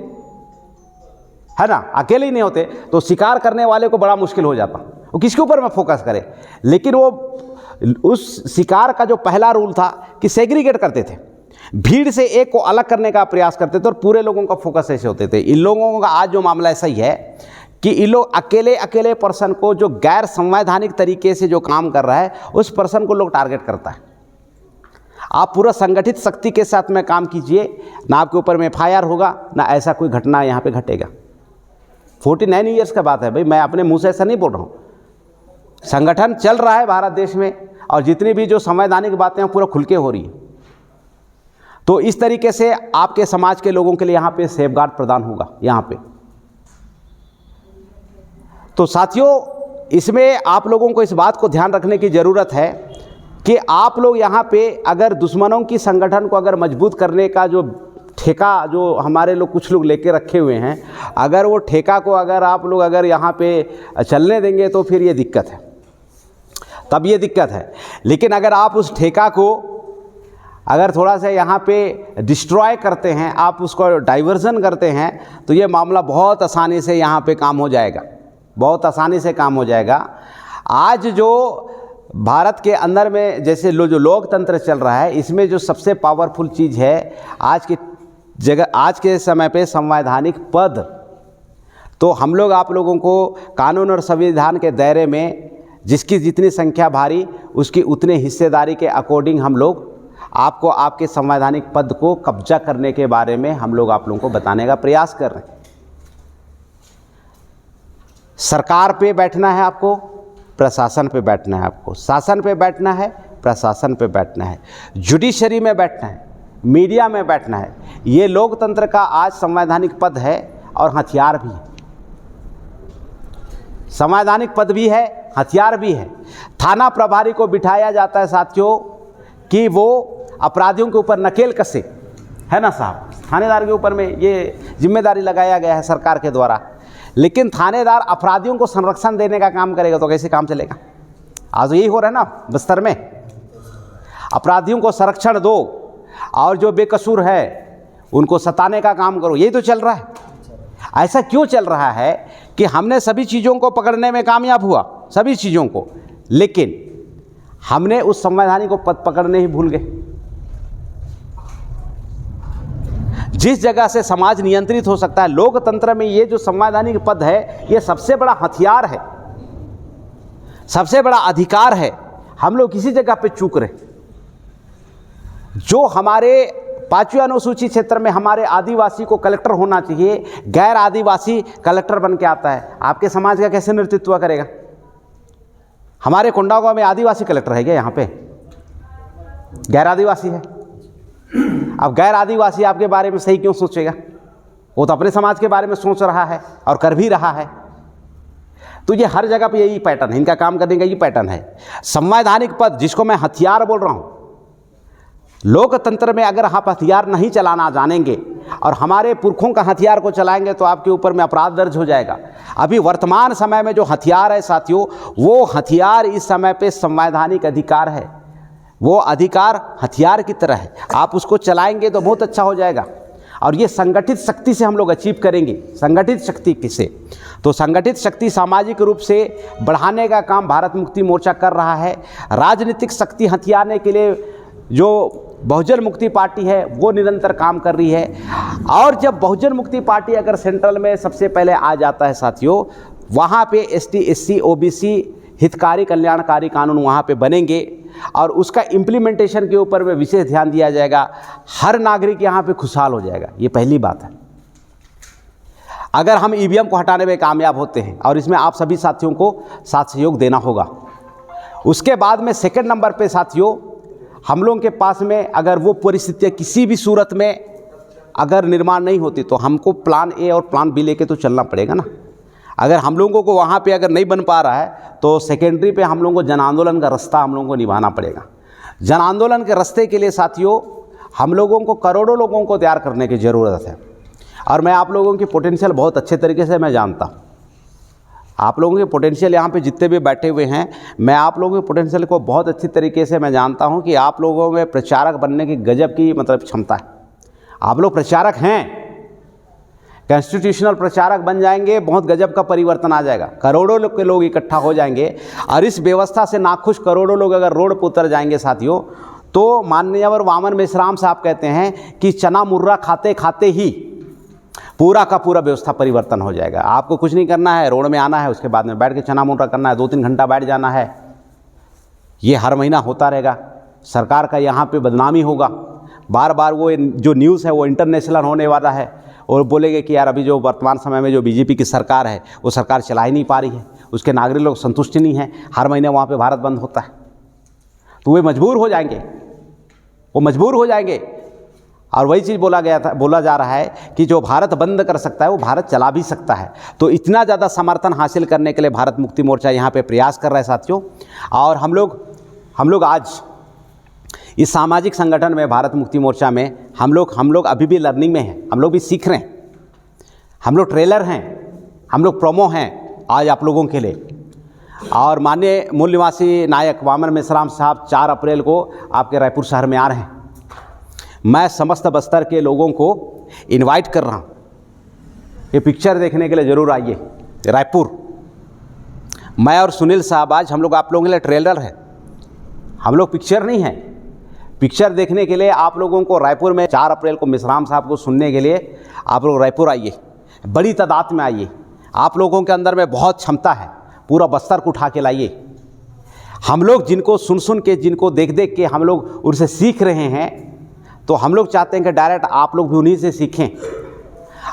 है ना, अकेले ही नहीं होते, तो शिकार करने वाले को बड़ा मुश्किल हो जाता, वो किसके ऊपर में फोकस करे। लेकिन वो उस शिकार का जो पहला रूल था कि सेग्रीगेट करते थे, भीड़ से एक को अलग करने का प्रयास करते थे और पूरे लोगों का फोकस ऐसे होते थे। इन लोगों का आज जो मामला ऐसा ही है कि इन लोग अकेले पर्सन को, जो गैर संवैधानिक तरीके से जो काम कर रहा है, उस पर्सन को लोग टारगेट करता है। आप पूरा संगठित शक्ति के साथ में काम कीजिए, ना आपके ऊपर में FIR होगा, ना ऐसा कोई घटना यहाँ पे घटेगा। 49 ईयर्स का बात है भाई, मैं अपने मुंह से ऐसा नहीं बोल रहा हूँ। संगठन चल रहा है भारत देश में और जितनी भी जो संवैधानिक बातें हैं पूरा खुल के हो रही है। तो इस तरीके से आपके समाज के लोगों के लिए यहाँ पे सेफगार्ड प्रदान होगा यहाँ पे। तो साथियों, इसमें आप लोगों को इस बात को ध्यान रखने की ज़रूरत है कि आप लोग यहाँ पे अगर दुश्मनों की संगठन को अगर मजबूत करने का जो ठेका जो हमारे लोग कुछ लोग लेके रखे हुए हैं, अगर वो ठेका को अगर आप लोग अगर यहाँ पे चलने देंगे तो फिर ये दिक्कत है, तब ये दिक्कत है। लेकिन अगर आप उस ठेका को अगर थोड़ा सा यहाँ पे डिस्ट्रॉय करते हैं, आप उसको डाइवर्जन करते हैं, तो ये मामला बहुत आसानी से यहाँ पे काम हो जाएगा, बहुत आसानी से काम हो जाएगा। आज जो भारत के अंदर में जैसे जो लोकतंत्र चल रहा है, इसमें जो सबसे पावरफुल चीज़ है आज के समय पे संवैधानिक पद। तो हम लोग आप लोगों को कानून और संविधान के दायरे में जिसकी जितनी संख्या भारी, उसकी उतने हिस्सेदारी के अकॉर्डिंग हम लोग आपको आपके संवैधानिक पद को कब्जा करने के बारे में हम लोग आप लोगों को बताने का प्रयास कर रहे हैं। सरकार पे बैठना है आपको, प्रशासन पे बैठना है आपको, शासन पे बैठना है, प्रशासन पे बैठना है, जुडिशरी में बैठना है, मीडिया में बैठना है। ये लोकतंत्र का आज संवैधानिक पद है और हथियार भी है। संवैधानिक पद भी है, हथियार भी है। थाना प्रभारी को बिठाया जाता है साथियों कि वो अपराधियों के ऊपर नकेल कसे, है ना साहब, थानेदार के ऊपर में ये जिम्मेदारी लगाया गया है सरकार के द्वारा। लेकिन थानेदार अपराधियों को संरक्षण देने का काम करेगा तो कैसे काम चलेगा? आज यही हो रहा है ना बस्तर में, अपराधियों को संरक्षण दो और जो बेकसूर है उनको सताने का काम करो, यही तो चल रहा है। ऐसा क्यों चल रहा है कि हमने सभी चीज़ों को पकड़ने में कामयाब हुआ, सभी चीज़ों को, लेकिन हमने उस संवैधानिक को पद पकड़ने ही भूल गए। जिस जगह से समाज नियंत्रित हो सकता है, लोकतंत्र में ये जो संवैधानिक पद है, ये सबसे बड़ा हथियार है, सबसे बड़ा अधिकार है। हम लोग किसी जगह पे चूक रहे। जो हमारे 5वीं अनुसूची क्षेत्र में हमारे आदिवासी को कलेक्टर होना चाहिए, गैर आदिवासी कलेक्टर बन के आता है, आपके समाज का कैसे नेतृत्व करेगा? हमारे कोंडागांव में आदिवासी कलेक्टर है क्या? यहाँ पे गैर आदिवासी है। अब गैर आदिवासी आपके बारे में सही क्यों सोचेगा? वो तो अपने समाज के बारे में सोच रहा है और कर भी रहा है। तो ये हर जगह पे यही पैटर्न है, इनका काम करने का यही पैटर्न है। संवैधानिक पद जिसको मैं हथियार बोल रहा हूँ, लोकतंत्र में अगर आप हथियार नहीं चलाना जानेंगे और हमारे पुरखों का हथियार को चलाएंगे तो आपके ऊपर में अपराध दर्ज हो जाएगा। अभी वर्तमान समय में जो हथियार है साथियों, वो हथियार इस समय पे संवैधानिक अधिकार है। वो अधिकार हथियार की तरह है, आप उसको चलाएंगे तो बहुत अच्छा हो जाएगा। और ये संगठित शक्ति से हम लोग अचीव करेंगे, संगठित शक्ति किसे? तो संगठित शक्ति सामाजिक रूप से बढ़ाने का काम भारत मुक्ति मोर्चा कर रहा है। राजनीतिक शक्ति हथियारने के लिए जो बहुजन मुक्ति पार्टी है वो निरंतर काम कर रही है। और जब बहुजन मुक्ति पार्टी अगर सेंट्रल में सबसे पहले आ जाता है साथियों, वहाँ पे ST SC OBC हितकारी कल्याणकारी कानून वहाँ पे बनेंगे और उसका इम्प्लीमेंटेशन के ऊपर में विशेष ध्यान दिया जाएगा। हर नागरिक यहाँ पे खुशहाल हो जाएगा, ये पहली बात है। अगर हम ईवीएम को हटाने में कामयाब होते हैं, और इसमें आप सभी साथियों को साथ सहयोग देना होगा। उसके बाद में सेकंड नंबर पे साथियों, हम लोगों के पास में अगर वो परिस्थितियाँ किसी भी सूरत में अगर निर्माण नहीं होती तो हमको प्लान ए और प्लान बी लेके तो चलना पड़ेगा ना। अगर हम लोगों को वहाँ पे अगर नहीं बन पा रहा है तो सेकेंडरी पे हम लोगों को जन आंदोलन का रास्ता हम लोगों को निभाना पड़ेगा। जन आंदोलन के रास्ते के लिए साथियों हम लोगों को करोड़ों लोगों को तैयार करने की ज़रूरत है, और मैं आप लोगों की पोटेंशियल बहुत अच्छे तरीके से मैं जानता हूँ। आप लोगों के पोटेंशियल यहाँ पे जितने भी बैठे हुए हैं, मैं आप लोगों के पोटेंशियल को बहुत अच्छी तरीके से मैं जानता हूँ कि आप लोगों में प्रचारक बनने की गजब की मतलब क्षमता है। आप लोग प्रचारक हैं, कॉन्स्टिट्यूशनल प्रचारक बन जाएंगे, बहुत गजब का परिवर्तन आ जाएगा। करोड़ों लोग के लोग इकट्ठा हो जाएंगे, और इस व्यवस्था से नाखुश करोड़ों लोग अगर रोड पर उतर जाएंगे साथियों, तो माननीय वामन मेश्राम साहब कहते हैं कि चना मुर्रा खाते खाते ही पूरा का पूरा व्यवस्था परिवर्तन हो जाएगा। आपको कुछ नहीं करना है, रोड में आना है, उसके बाद में बैठ के चना मुर्रा करना है, 2-3 घंटा बैठ जाना है। ये हर महीना होता रहेगा। सरकार का यहाँ पे बदनामी होगा, बार बार वो जो न्यूज़ है वो इंटरनेशनल होने वाला है, और बोलेंगे कि यार अभी जो वर्तमान समय में जो बीजेपी की सरकार है वो सरकार चला ही नहीं पा रही है, उसके नागरिक लोग संतुष्ट नहीं हैं, हर महीने वहाँ पे भारत बंद होता है। तो वे मजबूर हो जाएंगे, वो मजबूर हो जाएंगे। और वही चीज़ बोला जा रहा है कि जो भारत बंद कर सकता है वो भारत चला भी सकता है। तो इतना ज़्यादा समर्थन हासिल करने के लिए भारत मुक्ति मोर्चा यहाँ पे प्रयास कर रहा है साथियों। और हम लोग आज इस सामाजिक संगठन में भारत मुक्ति मोर्चा में हम लोग अभी भी लर्निंग में हैं, हम लोग भी सीख रहे हैं। हम लोग ट्रेलर हैं, हम लोग प्रोमो हैं आज आप लोगों के लिए। और माननीय मूल निवासी नायक वामन मेश्राम साहब 4 अप्रैल को आपके रायपुर शहर में आ रहे हैं। मैं समस्त बस्तर के लोगों को इनवाइट कर रहा हूँ, ये पिक्चर देखने के लिए ज़रूर आइए रायपुर। मैं और सुनील साहब आज हम लोग आप लोगों के लिए ट्रेलर है, हम लोग पिक्चर नहीं है। पिक्चर देखने के लिए आप लोगों को रायपुर में 4 अप्रैल को मेश्राम साहब को सुनने के लिए आप लोग रायपुर आइए, बड़ी तादाद में आइए। आप लोगों के अंदर में बहुत क्षमता है, पूरा बस्तर को उठा के लाइए। हम लोग जिनको सुन के, जिनको देख के हम लोग उनसे सीख रहे हैं, तो हम लोग चाहते हैं कि डायरेक्ट आप लोग भी उन्हीं से सीखें।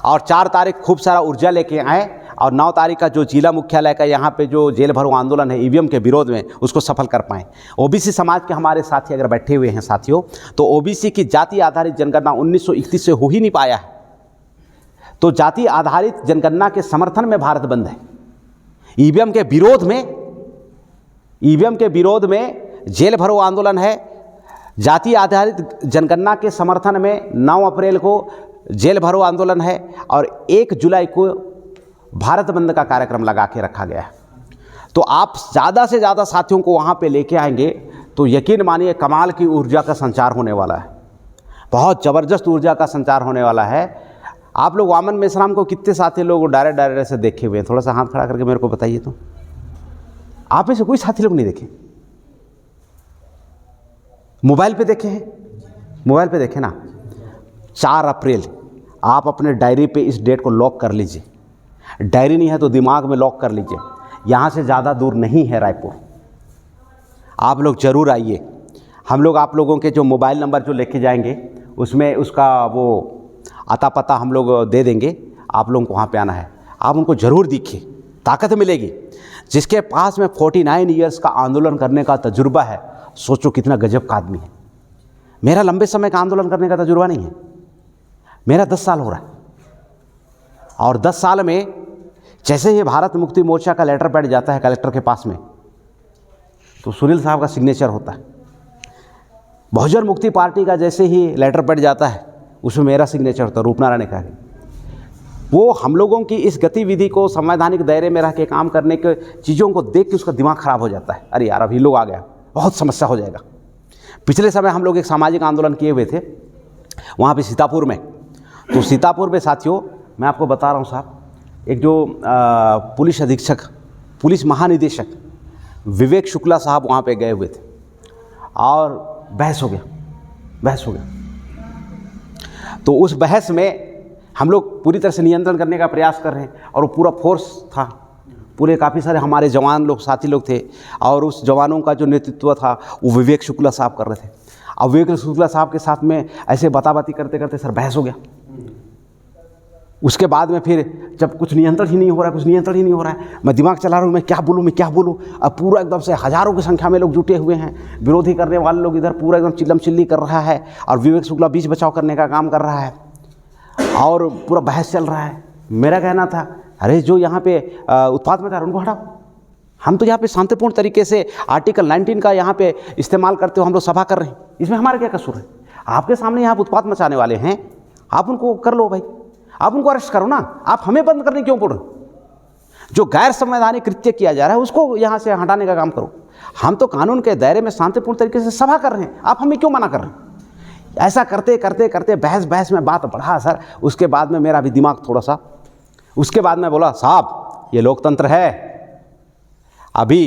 और 4 तारीख खूब सारा ऊर्जा लेके आएँ, और 9 तारीख का जो जिला मुख्यालय का यहाँ पे जो जेल भरो आंदोलन है ईवीएम के विरोध में, उसको सफल कर पाएँ। ओबीसी समाज के हमारे साथी अगर बैठे हुए हैं साथियों, तो ओबीसी की जाति आधारित जनगणना 1931 से हो ही नहीं पाया है। तो जाति आधारित जनगणना के समर्थन में भारत बंद है। ईवीएम के विरोध में जेल भरो आंदोलन है। जाति आधारित जनगणना के समर्थन में 9 अप्रैल को जेल भरो आंदोलन है, और 1 जुलाई को भारत बंद का कार्यक्रम लगा के रखा गया है। तो आप ज़्यादा से ज़्यादा साथियों को वहाँ पे लेके आएंगे तो यकीन मानिए कमाल की ऊर्जा का संचार होने वाला है, बहुत ज़बरदस्त ऊर्जा का संचार होने वाला है। आप लोग वामन मेश्राम को कितने साथी लोग डायरेक्ट से देखे हुए हैं? थोड़ा सा हाथ खड़ा करके मेरे को बताइए। तो आप में से कोई साथी लोग नहीं देखे? मोबाइल पे देखे हैं? मोबाइल पे देखे ना। 4 अप्रैल आप अपने डायरी पे इस डेट को लॉक कर लीजिए। डायरी नहीं है तो दिमाग में लॉक कर लीजिए। यहाँ से ज़्यादा दूर नहीं है रायपुर, आप लोग ज़रूर आइए। हम लोग आप लोगों के जो मोबाइल नंबर जो लेके जाएंगे उसमें उसका वो आता पता हम लोग दे देंगे। आप लोगों को वहाँ पे आना है, आप उनको ज़रूर दिखिए, ताकत मिलेगी। जिसके पास में 49 ईयर्स का आंदोलन करने का तजुर्बा है, सोचो कितना गजब का आदमी है। मेरा लंबे समय का आंदोलन करने का तजुर्बा नहीं है, मेरा 10 साल हो रहा है। और 10 साल में जैसे ही भारत मुक्ति मोर्चा का लेटर पैड जाता है कलेक्टर के पास में, तो सुनील साहब का सिग्नेचर होता है। बहुजन मुक्ति पार्टी का जैसे ही लेटर पैड जाता है उसमें मेरा सिग्नेचर होता है, रूपनारायण का। वो हम लोगों की इस गतिविधि को संवैधानिक दायरे में रह के काम करने के चीज़ों को देख के उसका दिमाग ख़राब हो जाता है। अरे यार अभी लोग आ गया, बहुत समस्या हो जाएगा। पिछले समय हम लोग एक सामाजिक आंदोलन किए हुए थे वहाँ पे सीतापुर में। तो सीतापुर में साथियों मैं आपको बता रहा हूँ साहब, एक जो पुलिस अधीक्षक, पुलिस महानिदेशक विवेक शुक्ला साहब वहाँ पे गए हुए थे, और बहस हो गया। तो उस बहस में हम लोग पूरी तरह से नियंत्रण करने का प्रयास कर रहे हैं, और वो पूरा फोर्स था, पूरे काफ़ी सारे हमारे जवान लोग, साथी लोग थे, और उस जवानों का जो नेतृत्व था वो विवेक शुक्ला साहब कर रहे थे। अब विवेक शुक्ला साहब के साथ में ऐसे बाती करते करते सर बहस हो गया। उसके बाद में फिर जब कुछ नियंत्रण ही नहीं हो रहा है, मैं दिमाग चला रहा हूँ, मैं क्या बोलूँ। अब पूरा एकदम से हज़ारों की संख्या में लोग जुटे हुए हैं, विरोधी करने वाले लोग इधर पूरा एकदम चिल्लम चिल्ली कर रहा है, और विवेक शुक्ला बीच बचाव करने का काम कर रहा है, और पूरा बहस चल रहा है। मेरा कहना था, अरे जो यहाँ पे उत्पाद मचा रहे उनको हटाओ, हम तो यहाँ पे शांतिपूर्ण तरीके से आर्टिकल 19 का यहाँ पे इस्तेमाल करते हो हम लोग सभा कर रहे हैं, इसमें हमारा क्या कसूर है? आपके सामने यहाँ उत्पाद मचाने वाले हैं, आप उनको कर लो भाई, आप उनको अरेस्ट करो ना, आप हमें बंद करने क्यों बोल रहे? जो गैर संवैधानिक कृत्य किया जा रहा है उसको यहाँ से हटाने का काम करो। हम तो कानून के दायरे में शांतिपूर्ण तरीके से सभा कर रहे हैं, आप हमें क्यों मना कर रहे हैं? ऐसा करते करते बहस में बात बढ़ा सर। उसके बाद में मेरा भी दिमाग थोड़ा सा, उसके बाद मैं बोला साहब ये लोकतंत्र है, अभी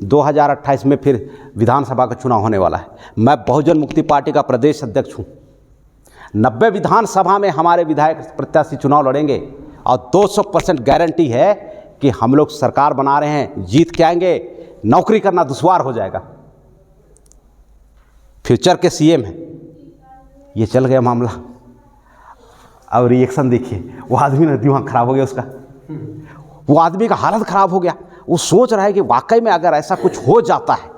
2028 में फिर विधानसभा का चुनाव होने वाला है। मैं बहुजन मुक्ति पार्टी का प्रदेश अध्यक्ष हूँ। 90 विधानसभा में हमारे विधायक प्रत्याशी चुनाव लड़ेंगे, और 200% गारंटी है कि हम लोग सरकार बना रहे हैं, जीत के आएंगे, नौकरी करना दुश्वार हो जाएगा। फ्यूचर के सीएम हैं। ये चल गया मामला। अब रिएक्शन देखिए, वो आदमी ना दिमाग खराब हो गया उसका, वो आदमी का हालत खराब हो गया। वो सोच रहा है कि वाकई में अगर ऐसा कुछ हो जाता है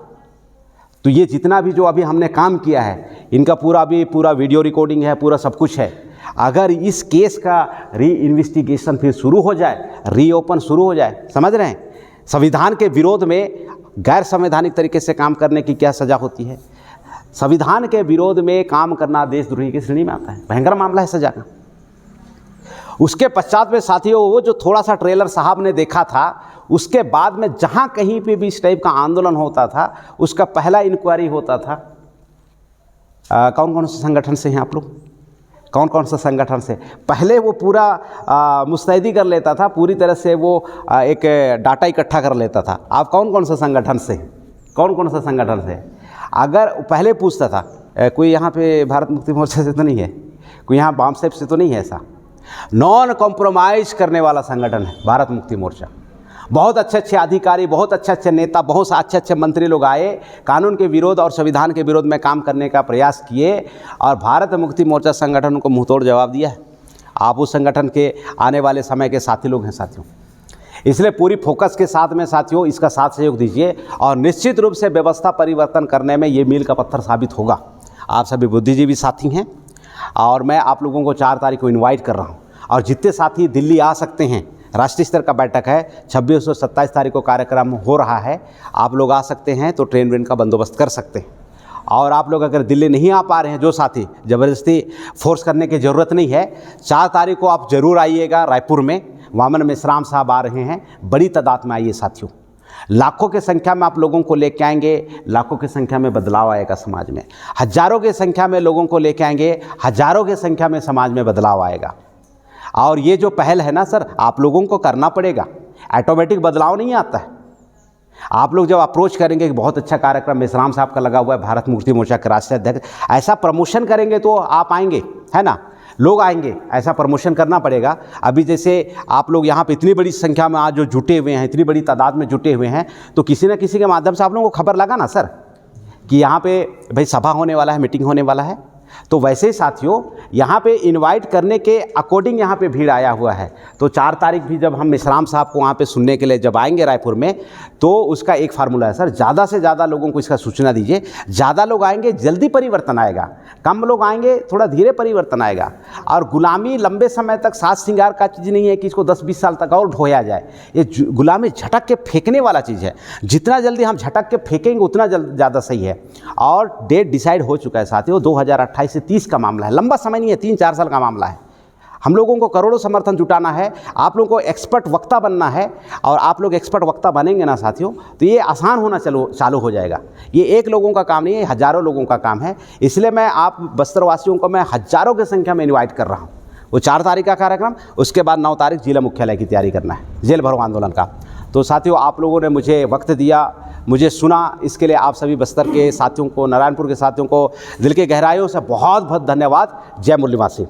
तो ये जितना भी जो अभी हमने काम किया है, इनका पूरा वीडियो रिकॉर्डिंग है, पूरा सब कुछ है। अगर इस केस का री इन्वेस्टिगेशन फिर शुरू हो जाए, रीओपन शुरू हो जाए, समझ रहे हैं, संविधान के विरोध में गैर संवैधानिक तरीके से काम करने की क्या सज़ा होती है? संविधान के विरोध में काम करना देशद्रोही की श्रेणी में आता है, भयंकर मामला है सजा का। उसके पश्चात में साथियों, वो जो थोड़ा सा ट्रेलर साहब ने देखा था, उसके बाद में जहाँ कहीं पे भी इस टाइप का आंदोलन होता था, उसका पहला इंक्वायरी होता था। कौन कौन से संगठन से हैं आप लोग? कौन कौन से संगठन से? पहले वो पूरा मुस्तैदी कर लेता था, पूरी तरह से वो एक डाटा इकट्ठा कर लेता था। आप कौन कौन से संगठन से, कौन कौन से संगठन से? अगर पहले पूछता था, कोई यहाँ पे भारत मुक्ति मोर्चा से तो नहीं है, कोई यहाँ बाम साहेब से तो नहीं है, ऐसा नॉन कॉम्प्रोमाइज़ करने वाला संगठन है भारत मुक्ति मोर्चा। बहुत अच्छे अधिकारी, बहुत अच्छे नेता, बहुत अच्छे मंत्री लोग आए, कानून के विरोध और संविधान के विरोध में काम करने का प्रयास किए, और भारत मुक्ति मोर्चा संगठन को मुंहतोड़ जवाब दिया है। आप उस संगठन के आने वाले समय के साथी लोग हैं साथियों, इसलिए पूरी फोकस के साथ में साथियों इसका साथ सहयोग दीजिए, और निश्चित रूप से व्यवस्था परिवर्तन करने में ये मील का पत्थर साबित होगा। आप सभी बुद्धिजीवी साथी हैं, और मैं आप लोगों को 4 तारीख को इनवाइट कर रहा हूँ, और जितने साथी दिल्ली आ सकते हैं, राष्ट्रीय स्तर का बैठक है, 26 और 27 तारीख को कार्यक्रम हो रहा है, आप लोग आ सकते हैं तो ट्रेन वेन का बंदोबस्त कर सकते हैं। और आप लोग अगर दिल्ली नहीं आ पा रहे हैं, जो साथी, ज़बरदस्ती फोर्स करने की ज़रूरत नहीं है, 4 तारीख को आप ज़रूर आइएगा रायपुर में। वामन मेश्राम साहब आ रहे हैं, बड़ी तादाद में आइए साथियों, लाखों की संख्या में आप लोगों को लेके आएंगे, लाखों की संख्या में बदलाव आएगा समाज में, हजारों की संख्या में लोगों को लेके आएंगे, हजारों की संख्या में समाज में बदलाव आएगा। और ये जो पहल है ना सर, आप लोगों को करना पड़ेगा, ऑटोमेटिक बदलाव नहीं आता है। आप लोग जब अप्रोच करेंगे कि बहुत अच्छा कार्यक्रम मेश्राम साहब का लगा हुआ है, भारत मुक्ति मोर्चा के राष्ट्रीय अध्यक्ष, ऐसा प्रमोशन करेंगे तो आप आएंगे, है ना, लोग आएंगे, ऐसा प्रमोशन करना पड़ेगा। अभी जैसे आप लोग यहाँ पे इतनी बड़ी संख्या में आज जो जुटे हुए हैं, इतनी बड़ी तादाद में जुटे हुए हैं, तो किसी न किसी के माध्यम से आप लोगों को खबर लगा ना सर कि यहाँ पे भाई सभा होने वाला है, मीटिंग होने वाला है। तो वैसे ही साथियों, यहाँ पे इनवाइट करने के अकॉर्डिंग यहाँ पे भीड़ आया हुआ है। तो 4 तारीख भी जब हम मेश्राम साहब को वहाँ पे सुनने के लिए जब आएंगे रायपुर में, तो उसका एक फार्मूला है सर, ज़्यादा से ज़्यादा लोगों को इसका सूचना दीजिए। ज़्यादा लोग आएंगे जल्दी परिवर्तन आएगा, कम लोग आएंगे थोड़ा धीरे परिवर्तन आएगा। और गुलामी लंबे समय तक साज श्रृंगार का चीज़ नहीं है कि इसको 10-20 साल तक और ढोया जाए। ये गुलामी झटक के फेंकने वाला चीज़ है, जितना जल्दी हम झटक के फेंकेंगे उतना ज़्यादा सही है। और डेट डिसाइड हो चुका है साथियों, 2028 से 30 का मामला है, लंबा समय नहीं है, 3-4 साल का मामला है। हम लोगों को करोड़ों समर्थन जुटाना है, आप लोगों को एक्सपर्ट वक्ता बनना है, और आप लोग एक्सपर्ट वक्ता बनेंगे ना साथियों, तो ये आसान होना चालू हो जाएगा। ये एक लोगों का काम नहीं है, हज़ारों लोगों का काम है। इसलिए मैं आप बस्तरवासियों को मैं हज़ारों की संख्या में इन्वाइट कर रहा हूँ। वो 4 तारीख का कार्यक्रम, उसके बाद 9 तारीख जिला मुख्यालय की तैयारी करना है, जेल भरो आंदोलन का। तो साथियों, आप लोगों ने मुझे वक्त दिया, मुझे सुना, इसके लिए आप सभी बस्तर के साथियों को, नारायणपुर के साथियों को दिल के गहराइयों से बहुत बहुत धन्यवाद। जय मुरली वासी।